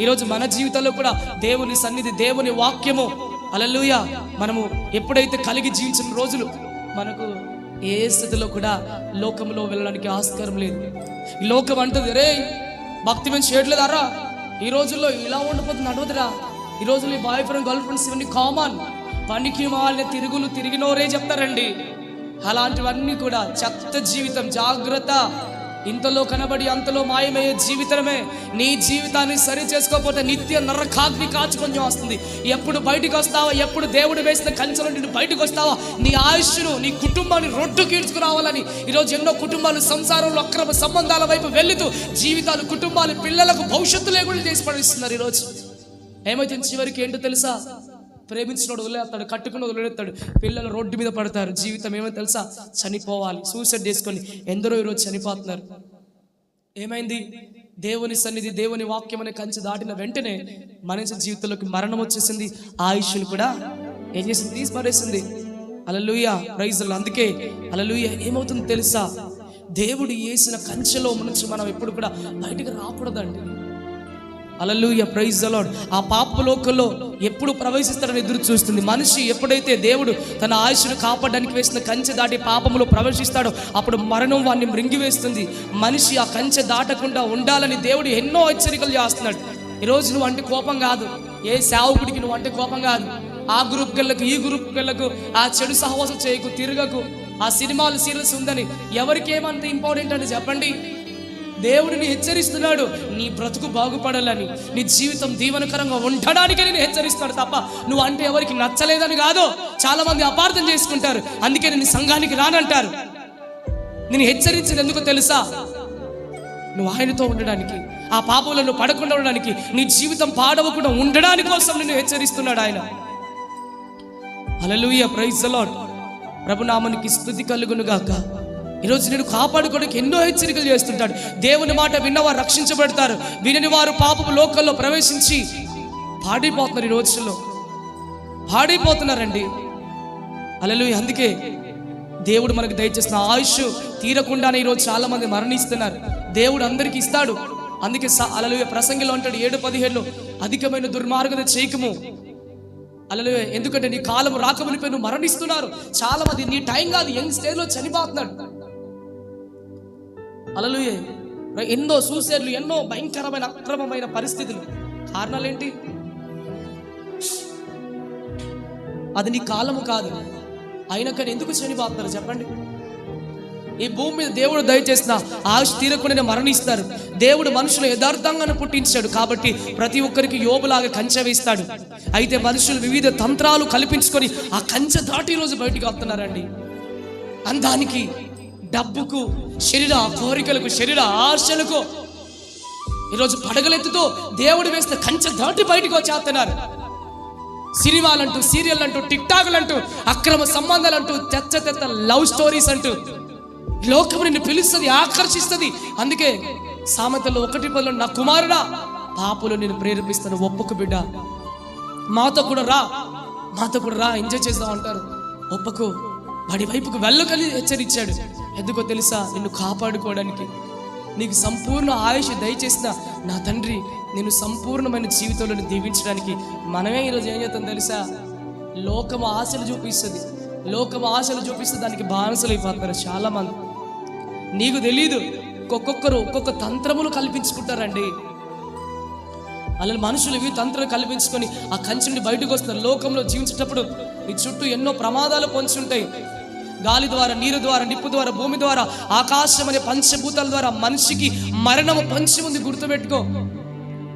ఈరోజు మన జీవితంలో కూడా దేవుని సన్నిధి, దేవుని వాక్యము హల్లెలూయా మనము ఎప్పుడైతే కలిగి జీవించిన రోజులు మనకు ఏ స్థితిలో కూడా లోకంలో వెళ్ళడానికి ఆస్కారం లేదు. ఈ లోకం అంటుంది, రే భక్తి మేము చేయట్లేదారా, ఈ రోజుల్లో ఇలా ఉండిపోతుంది, నడవదురా, ఈ రోజుల్లో ఈ బాయ్ ఫ్రెండ్, గర్ల్ ఫ్రెండ్స్ ఇవన్నీ కామన్, పనికి వాళ్ళని తిరిగినోరే చెప్తారండి. అలాంటివన్నీ కూడా చెత్త జీవితం. జాగ్రత్త, ఇంతలో కనబడి అంతలో మాయమయ్యే జీవితమే. నీ జీవితాన్ని సరి చేసుకోకపోతే నిత్య నరకాగ్ని కాచుకొని వస్తుంది. ఎప్పుడు బయటికి వస్తావా, ఎప్పుడు దేవుడు వేసిన కంచెలో నిన్ను బయటకు వస్తావా, నీ ఆయుష్ను, నీ కుటుంబాన్ని రొడ్డు కీడ్చుకురావాలని ఈరోజు ఎన్నో కుటుంబాలు సంసారంలో అక్రమ సంబంధాల వైపు వెళుతూ జీవితాలు, కుటుంబాలు, పిల్లలకు భవిష్యత్తు లేకుండా చేసి పడిస్తున్నారు. ఈరోజు ఏమైతే చివరికి ఏంటో తెలుసా? ప్రేమించినోడు వదిలేస్తాడు, కట్టుకున్న వదిలేస్తాడు, పిల్లలు రోడ్డు మీద పడతారు. జీవితం ఏమో తెలుసా? చనిపోవాలి, సూసైడ్ చేసుకొని ఎందరో ఈరోజు చనిపోతున్నారు. ఏమైంది? దేవుని సన్నిధి, దేవుని వాక్యం అనే కంచె దాటిన వెంటనే మనిషి జీవితంలోకి మరణం వచ్చేసింది. ఆయుష్ను కూడా ఏం చేసింది? తీసి పడేసింది. హల్లెలూయా, ప్రైజ్ ది లార్డ్. అందుకే హల్లెలూయా ఏమవుతుందో తెలుసా? దేవుడు వేసిన కంచెలో నుంచి మనం ఎప్పుడు కూడా బయటకు రాకూడదండి. హల్లెలూయా, ప్రైజ్ ది లార్డ్. ఆ పాప లోకంలో ఎప్పుడు ప్రవేశిస్తాడని ఎదురు చూస్తుంది మనిషి. ఎప్పుడైతే దేవుడు తన ఆయుష్ను కాపాడడానికి వేసిన కంచె దాటి పాపంలో ప్రవేశిస్తాడో అప్పుడు మరణం వాడిని మృంగివేస్తుంది. మనిషి ఆ కంచె దాటకుండా ఉండాలని దేవుడు ఎన్నో హెచ్చరికలు చేస్తున్నాడు. ఈరోజు నువ్వు అంటే కోపం కాదు, ఏ సేవకుడికి నువ్వు అంటే కోపం కాదు. ఆ గ్రూప్కి వెళ్ళకు, ఈ గ్రూప్కి వెళ్ళకు, ఆ చెడు సహవాసం చేయకు, తిరగకు, ఆ సినిమాలు, సీరియల్స్ ఉందని ఎవరికి ఏమంత ఇంపార్టెంట్ అని చెప్పండి. దేవుడిని హెచ్చరిస్తున్నాడు, నీ బ్రతుకు బాగుపడాలని, నీ జీవితం దీవెనకరంగా ఉండడానికి నేను హెచ్చరిస్తాడు తప్ప నువ్వు అంటే ఎవరికి నచ్చలేదని కాదు. చాలా మంది అపార్థం చేసుకుంటారు, అందుకే నేను సంఘానికి రానంటారు. నేను హెచ్చరించింది ఎందుకో తెలుసా? నువ్వు ఆయనతో ఉండడానికి, ఆ పాపంలో నువ్వు పడకుండా ఉండడానికి, నీ జీవితం పాడవకుండా ఉండడానికి కోసం నిన్ను హెచ్చరిస్తున్నాడు ఆయన. హల్లెలూయా, ప్రైజ్ ది లార్డ్. ప్రభునామానికి స్తుతి కలుగును గాక. ఈరోజు నేను కాపాడుకోవడానికి ఎన్నో హెచ్చరికలు చేస్తుంటాడు. దేవుని మాట విన్నవారు రక్షించబడతారు, వినని వారు పాపపు లోకంలో ప్రవేశించి పాడైపోతున్నారు. ఈ రోజుల్లో పాడైపోతున్నారండి. హల్లెలూయా. అందుకే దేవుడు మనకు దయచేసిన ఆయుష్ తీరకుండానే ఈరోజు చాలా మంది మరణిస్తున్నారు. దేవుడు అందరికి ఇస్తాడు. అందుకే హల్లెలూయా ప్రసంగిలో అంటాడు 7:17 అధికమైన దుర్మార్గత చేయకము. హల్లెలూయా. ఎందుకంటే నీ కాలం రాకమునిపై నువ్వు మరణిస్తున్నారు. చాలా మంది నీ టైం కాదు, యంగ్ స్టేజ్ లో చనిపోతున్నాడు. హల్లెలూయా. ఎన్నో సూసైడ్లు, ఎన్నో భయంకరమైన అక్రమమైన పరిస్థితులు. కారణాలు ఏంటి? అది నీ కాలము కాదు, అయినా కానీ ఎందుకు చనిపోతున్నారు చెప్పండి? ఈ భూమి మీద దేవుడు దయచేసిన ఆయుష్ తీరకుండానే మరణిస్తారు. దేవుడు మనుషులు యథార్థంగానే పుట్టించాడు కాబట్టి ప్రతి ఒక్కరికి యోబులాగా కంచె వేస్తాడు. అయితే మనుషులు వివిధ తంత్రాలు కల్పించుకొని ఆ కంచె దాటి రోజు బయటికి వస్తున్నారండి. అందానికి, డబ్బుకు, శరీర కోరికలకు, శరీర ఆశలకు ఈరోజు పడగలెత్తుతూ దేవుడు వేసిన కంచె దాటి బయటికి వచ్చేస్తున్నారు. సినిమాలంటూ, సీరియల్ అంటూ, టిక్ టాక్లు అంటూ, అక్రమ సంబంధాలు అంటూ, తెత్త లవ్ స్టోరీస్ అంటూ లోకం నిన్ను పిలుస్తుంది, ఆకర్షిస్తుంది. అందుకే సామెతలో 1:10 నా కుమారుడా పాపులు నేను ప్రేరేపిస్తాను, ఒప్పుకు బిడ్డ, మాతో కూడా రా ఎంజాయ్ చేద్దాం అంటారు. ఒప్పుకు, వాడి వైపుకు వెళ్ళకని హెచ్చరించాడు. ఎందుకో తెలుసా? నిన్ను కాపాడుకోవడానికి. నీకు సంపూర్ణ ఆయుష్ దయచేసిన నా తండ్రి, నేను సంపూర్ణమైన జీవితంలో దీవించడానికి మనమే ఈరోజు ఏం చేస్తాం తెలుసా? లోకము ఆశలు చూపిస్తుంది, లోకము ఆశలు చూపిస్తే దానికి బానిసలు అయిపోతారు చాలామంది. నీకు తెలీదు, ఒక్కొక్కరు ఒక్కొక్క తంత్రములు కల్పించుకుంటారండి. అలా మనుషులు ఇవి తంత్రం కల్పించుకొని ఆ కంచె నుండి బయటకు వస్తారు. లోకంలో జీవించేటప్పుడు నీ చుట్టూ ఎన్నో ప్రమాదాలు పొంచి ఉంటాయి. గాలి ద్వారా, నీరు ద్వారా, నిప్పు ద్వారా, భూమి ద్వారా, ఆకాశం అనే పంచభూతాల ద్వారా మనిషికి మరణము పొంచి ఉంది. గుర్తుపెట్టుకో.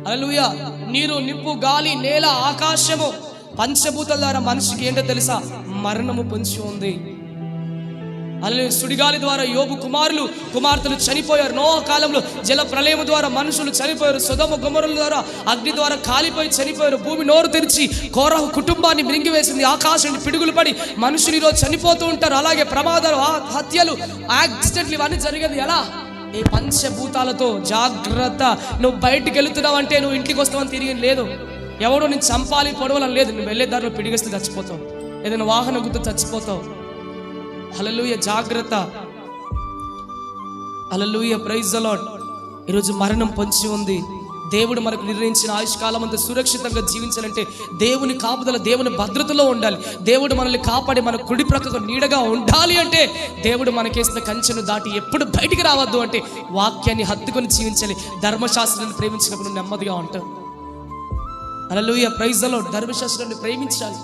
హల్లెలూయా. నీరు, నిప్పు, గాలి, నేల, ఆకాశము, పంచభూతాల ద్వారా మనిషికి ఏంటో తెలుసా? మరణము పొంచి ఉంది. అలాగే సుడిగాలి ద్వారా యోబు కుమార్తెలు చనిపోయారు. నోవహు కాలంలో జల ప్రళయం ద్వారా మనుషులు చనిపోయారు. సొదొమ గొమొర్రా ద్వారా అగ్ని ద్వారా కాలిపోయి చనిపోయారు. భూమి నోరు తెరిచి కోరహు కుటుంబాన్ని మింగివేసింది. ఆకాశం పిడుగులు పడి మనుషులు ఈరోజు చనిపోతూ ఉంటారు. అలాగే ప్రమాదాలు, హత్యలు, యాక్సిడెంట్లు ఇవన్నీ జరిగేది ఎలా? ఈ పంచభూతాలతో. జాగ్రత్త. నువ్వు బయటికి వెళుతున్నావు అంటే నువ్వు ఇంటికి వస్తావని తిరిగి లేదు. ఎవడో నేను చంపాలి పొడవలని లేదు. నువ్వు వెళ్ళే దారిలో పిడిగేస్తే చచ్చిపోతావు, ఏదైనా వాహనం గుర్తు చచ్చిపోతావు. హల్లెలూయా. జాగ్రత్త. హల్లెలూయా. Praise the Lord. ఈరోజు మరణం పొంచి ఉంది. దేవుడు మనకు నిర్ణయించిన ఆయుష్కాలం అంతా సురక్షితంగా జీవించాలంటే దేవుని కాపుదల, దేవుని భద్రతలో ఉండాలి. దేవుడు మనల్ని కాపాడి మన కుడి ప్రక్కకు నీడగా ఉండాలి అంటే దేవుడు మనకేసిన కంచెను దాటి ఎప్పుడు బయటికి రావద్దు అంటే వాక్యాన్ని హత్తుకొని జీవించాలి. ధర్మశాస్త్రాన్ని ప్రేమించినప్పుడు నెమ్మదిగా ఉంటాం. హల్లెలూయా. Praise the Lord. ధర్మశాస్త్రాన్ని ప్రేమించాలి,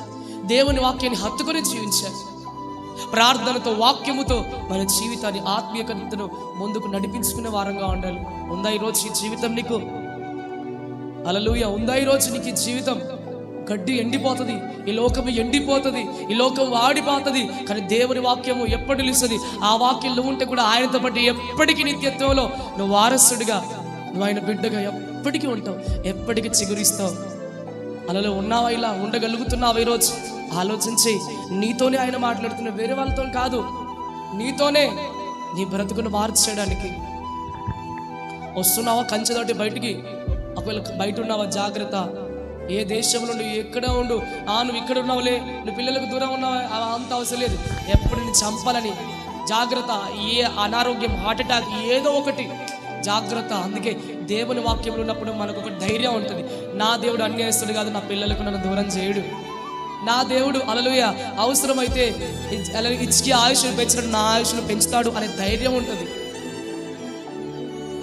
దేవుని వాక్యాన్ని హత్తుకొని జీవించాలి. ప్రార్థనతో, వాక్యముతో మన జీవితాన్ని, ఆత్మీయతను ముందుకు నడిపించుకునే వారంగా ఉండాలి. ఉందా ఈరోజు ఈ జీవితం నీకు? హల్లెలూయా. ఉందా ఈరోజు నీకు ఈ జీవితం? గడ్డి ఎండిపోతుంది, ఈ లోకము ఎండిపోతుంది, ఈ లోకం వాడిపోతుంది, కానీ దేవుని వాక్యము ఎప్పటి నిలుస్తుంది. ఆ వాక్యం నువ్వు ఉంటే కూడా ఆయనతో పాటు ఎప్పటికీ నిత్యత్వంలో నువ్వు వారసుడిగా, నువ్వు ఆయన బిడ్డగా ఎప్పటికీ ఉంటావు, ఎప్పటికీ చిగురిస్తావు. అలలో ఉన్నావా? ఇలా ఉండగలుగుతున్నావా? ఈరోజు ఆలోచించి, నీతోనే ఆయన మాట్లాడుతున్న, వేరే వాళ్ళతో కాదు, నీతోనే నీ బ్రతుకును మార్చేయడానికి వస్తున్నావా? కంచె దాటి బయటికి ఒకవేళ బయట ఉన్నావా? జాగ్రత్త. ఏ దేశంలో నువ్వు ఎక్కడ ఉండు, నువ్వు ఇక్కడ ఉన్నావులే, నువ్వు పిల్లలకు దూరం ఉన్నావా, అంత అవసరం లేదు. ఎప్పుడు నేను చంపాలని జాగ్రత్త. ఏ అనారోగ్యం, హార్ట్ అటాక్, ఏదో ఒకటి జాగ్రత్త. అందుకే దేవుని వాక్యంలో ఉన్నప్పుడు మనకు ఒక ధైర్యం ఉంటుంది. నా దేవుడు అన్యాయస్తుడు కాదు, నా పిల్లలకు నన్ను దూరం చేయడు. నా దేవుడు హల్లెలూయా అవసరమైతే ఇచ్చి ఆయుష్ను పెంచినట్టు నా ఆయుష్ను పెంచుతాడు అనే ధైర్యం ఉంటుంది.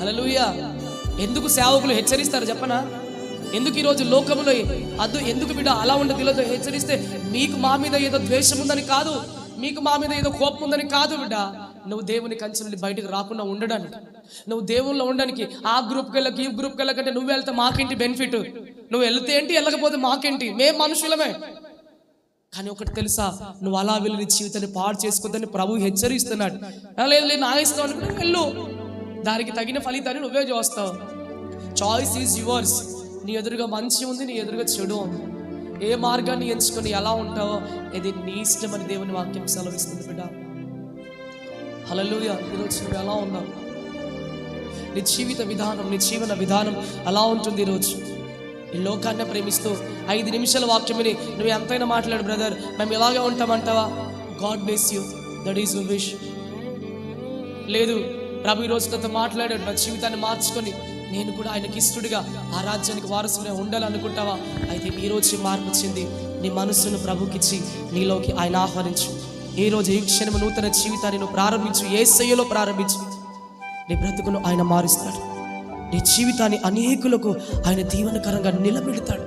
హల్లెలూయా. ఎందుకు సేవకులు హెచ్చరిస్తారు చెప్పనా? ఎందుకు ఈరోజు లోకములో ఎందుకు బిడ్డ అలా ఉండదు? ఈరోజు హెచ్చరిస్తే మీకు మా మీద ఏదో ద్వేషం ఉందని కాదు, మీకు మా మీద ఏదో కోపం ఉందని కాదు బిడ్డ. నువ్వు దేవుని కంచె నుండి బయటకు రాకుండా ఉండడానికి, నువ్వు దేవుల్లో ఉండడానికి. ఆ గ్రూప్కి వెళ్ళక, ఈ గ్రూప్కి వెళ్ళకంటే నువ్వు వెళ్తే మాకేంటి బెనిఫిట్? నువ్వు వెళ్తే ఏంటి, వెళ్ళకపోతే మాకేంటి? మేము మనుషులమే. కానీ ఒకటి తెలుసా, నువ్వు అలా వెళ్ళి నీ జీవితాన్ని పాడు చేసుకోవద్దని ప్రభు హెచ్చరిస్తున్నాడు. లేదు లేదు నా ఇష్టం అనుకుంటే వెళ్ళు, దానికి తగిన ఫలితాన్ని నువ్వే చూస్తావు. Choice is yours. నీ ఎదురుగా మంచి ఉంది, నీ ఎదురుగా చెడు ఉంది. ఏ మార్గాన్ని ఎంచుకొని ఎలా ఉంటావో ఇది నీ ఇష్టం అని దేవుని వాక్యం సెలవిస్తుంది బిడ్డ. హల్లెలూయా. ఈరోజు నువ్వు ఎలా ఉన్నావు? నీ జీవిత విధానం, నీ జీవన విధానం ఎలా ఉంటుంది? ఈరోజు ఈ లోకాన్ని ప్రేమిస్తూ 5 నిమిషాల వాక్యమని నువ్వు ఎంతైనా మాట్లాడు బ్రదర్, మేము ఇలాగే ఉంటామంటావా? God bless you, that is your wish. లేదు ప్రభు ఈరోజు నాతో మాట్లాడాడు, నా జీవితాన్ని మార్చుకొని నేను కూడా ఆయనకి ఇష్టడుగా ఆ రాజ్యానికి వారసుగా ఉండాలనుకుంటావా? అయితే ఈరోజు మార్పు చెంది నీ మనస్సును ప్రభుకిచ్చి నీలోకి ఆయన ఆహ్వానించు. ఈరోజు ఈ క్షణం నూతన జీవితాన్ని నువ్వు ప్రారంభించు. యేసయ్యలో ప్రారంభించు. నీ బ్రతుకును ఆయన మారుస్తాడు. నీ జీవితాన్ని అనేకులకు ఆయన దీవెనకరంగా నిలబెడతాడు.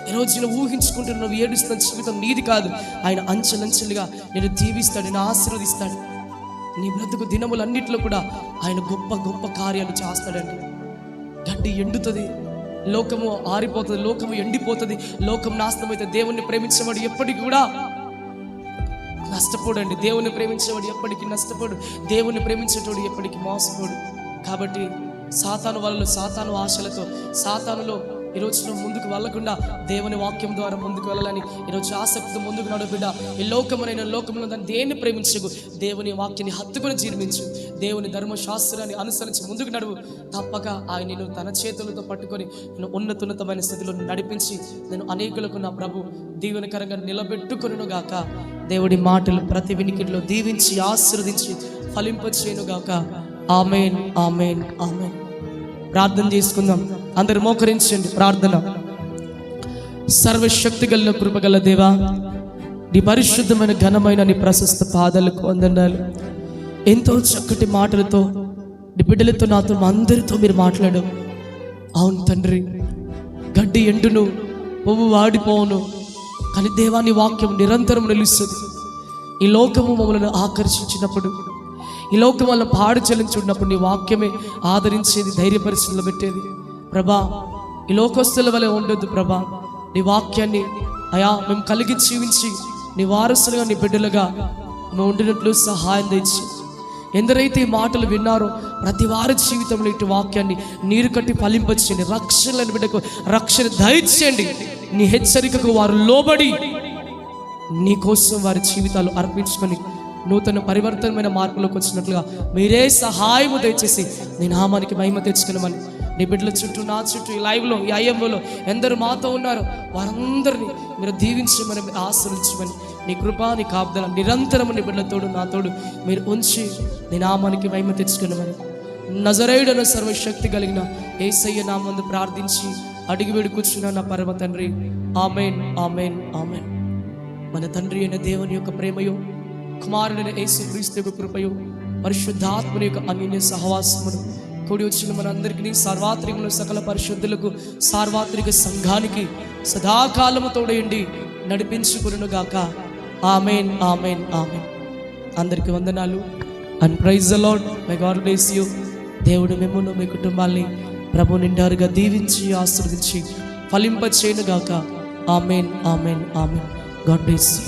ఈరోజు నువ్వు ఊహించుకుంటున్న, నువ్వు ఏడుస్తున్న జీవితం నీది కాదు. ఆయన అంచెలంచెలుగా నేను దీవిస్తాడు, నేను ఆశీర్వదిస్తాడు. నీ బ్రతుకు దినములన్నిట్లో కూడా ఆయన గొప్ప గొప్ప కార్యాలు చేస్తాడండి. గడ్డి ఎండుతుంది, లోకము ఆరిపోతుంది, లోకము ఎండిపోతుంది, లోకం నాశనం అయితే దేవుణ్ణి ప్రేమించేవాడు ఎప్పటికీ కూడా నష్టపోడండి. దేవుణ్ణి ప్రేమించేవాడు ఎప్పటికీ నష్టపోడు. దేవుణ్ణి ప్రేమించేటోడు ఎప్పటికీ మోసపోడు. కాబట్టి సాతాను వలలు, సాతాను ఆశలతో, సాతానులో ఈరోజు నువ్వు ముందుకు వెళ్ళకుండా దేవుని వాక్యం ద్వారా ముందుకు వెళ్ళాలని ఈరోజు ఆసక్తితో ముందుకు నడు బిడ్డ. ఈ లోకమునైన లోకంలో దాన్ని దేన్ని ప్రేమించకు, దేవుని వాక్యాన్ని హత్తుకొని జీర్మించు. దేవుని ధర్మశాస్త్రాన్ని అనుసరించి ముందుకు నడువు. తప్పక ఆయన నేను తన చేతులతో పట్టుకొని నేను ఉన్నతమైన స్థితిలో నడిపించి నేను అనేకులకు నా ప్రభు దీవెనకరంగా నిలబెట్టుకొనును గాక. దేవుడి మాటలు ప్రతి వినికిడిలో దీవించి ఆశీర్వదించి ఫలింపచేయును గాక. ఆమేన్, ఆమేన్, ఆమేన్. ప్రార్థన చేసుకుందాం. అందరు మోకరించండి. ప్రార్థన. సర్వశక్తి గల కృపగల దేవా, నీ పరిశుద్ధమైన ఘనమైన నీ ప్రశస్త పాదాలకు వందనాలు. ఎంతో చక్కటి మాటలతో నీ బిడ్డలతో నాతో అందరితో మీరు మాట్లాడాం. అవును తండ్రి, గడ్డి ఎండును, పువ్వు వాడిపోవును, కానీ దేవా నీ వాక్యం నిరంతరం నిలుస్తుంది. ఈ లోకము మమ్మల్ని ఆకర్షించినప్పుడు, ఈ లోకం వల్ల పాడు చెల్లించున్నప్పుడు నీ వాక్యమే ఆదరించేది, ధైర్యపరిస్థితులు పెట్టేది. ప్రభా, ఈ లోకస్తుల వల్ల ఉండొద్దు ప్రభా. నీ వాక్యాన్ని అయా మేము కలిగి జీవించి నీ వారసులుగా, నీ బిడ్డలుగా మేము ఉండినట్లు సహాయం తెచ్చి, ఎందరైతే ఈ మాటలు విన్నారో ప్రతి వారి జీవితంలో ఇటు వాక్యాన్ని నీరు కట్టి ఫలింపచేయండి. రక్షణలను బిడ్డకు రక్షణ దయచేయండి. నీ హెచ్చరికకు వారు లోబడి నీ కోసం వారి జీవితాలు అర్పించుకొని నూతన పరివర్తనమైన మార్పులోకి వచ్చినట్లుగా మీరే సహాయము దయచేసి నీ నామానికి మహిమ తెచ్చుకున్నామని నీ బిడ్డల చుట్టూ, నా చుట్టూ, ఈ లైవ్లో, ఈ ఐఎంఓలో ఎందరు మాతో ఉన్నారో వారందరినీ మీరు దీవించమని, మీరు ఆశీర్వదించమని, నీ కృప, నీ కాపుదల నిరంతరము నీ బిడ్డలతోడు నాతోడు మీరు ఉంచి నీ నామానికి మహిమ తెచ్చుకున్నామని నజరేయుడైన సర్వశక్తి కలిగిన యేసయ్య నామందు ప్రార్థించి అడిగి వేడుకొచ్చున్నా నా పరమ తండ్రి. ఆమేన్, ఆమేన్, ఆమేన్. మన తండ్రి అయిన దేవుని యొక్క ప్రేమయో, కుమారుడైన యేసుక్రీస్తు యొక్క కృపయో, పరిశుద్ధాత్మని యొక్క అన్యోన్య సహవాసమును కూడి వచ్చిన మనందరికీ, సార్వత్రికములు సకల పరిశుద్ధులకు, సార్వత్రిక సంఘానికి సదాకాలము తోడయండి నడిపించుకును గాక. ఆమేన్, ఆమేన్, ఆమేన్. అందరికీ వందనాలు. And praise the lord. My god bless you. దేవుడు మిమ్మును, మీ కుటుంబాన్ని ప్రభు నిండారుగా దీవించి ఆశీర్వదించి ఫలింపచేయును గాక. Amen, amen, amen. God bless you.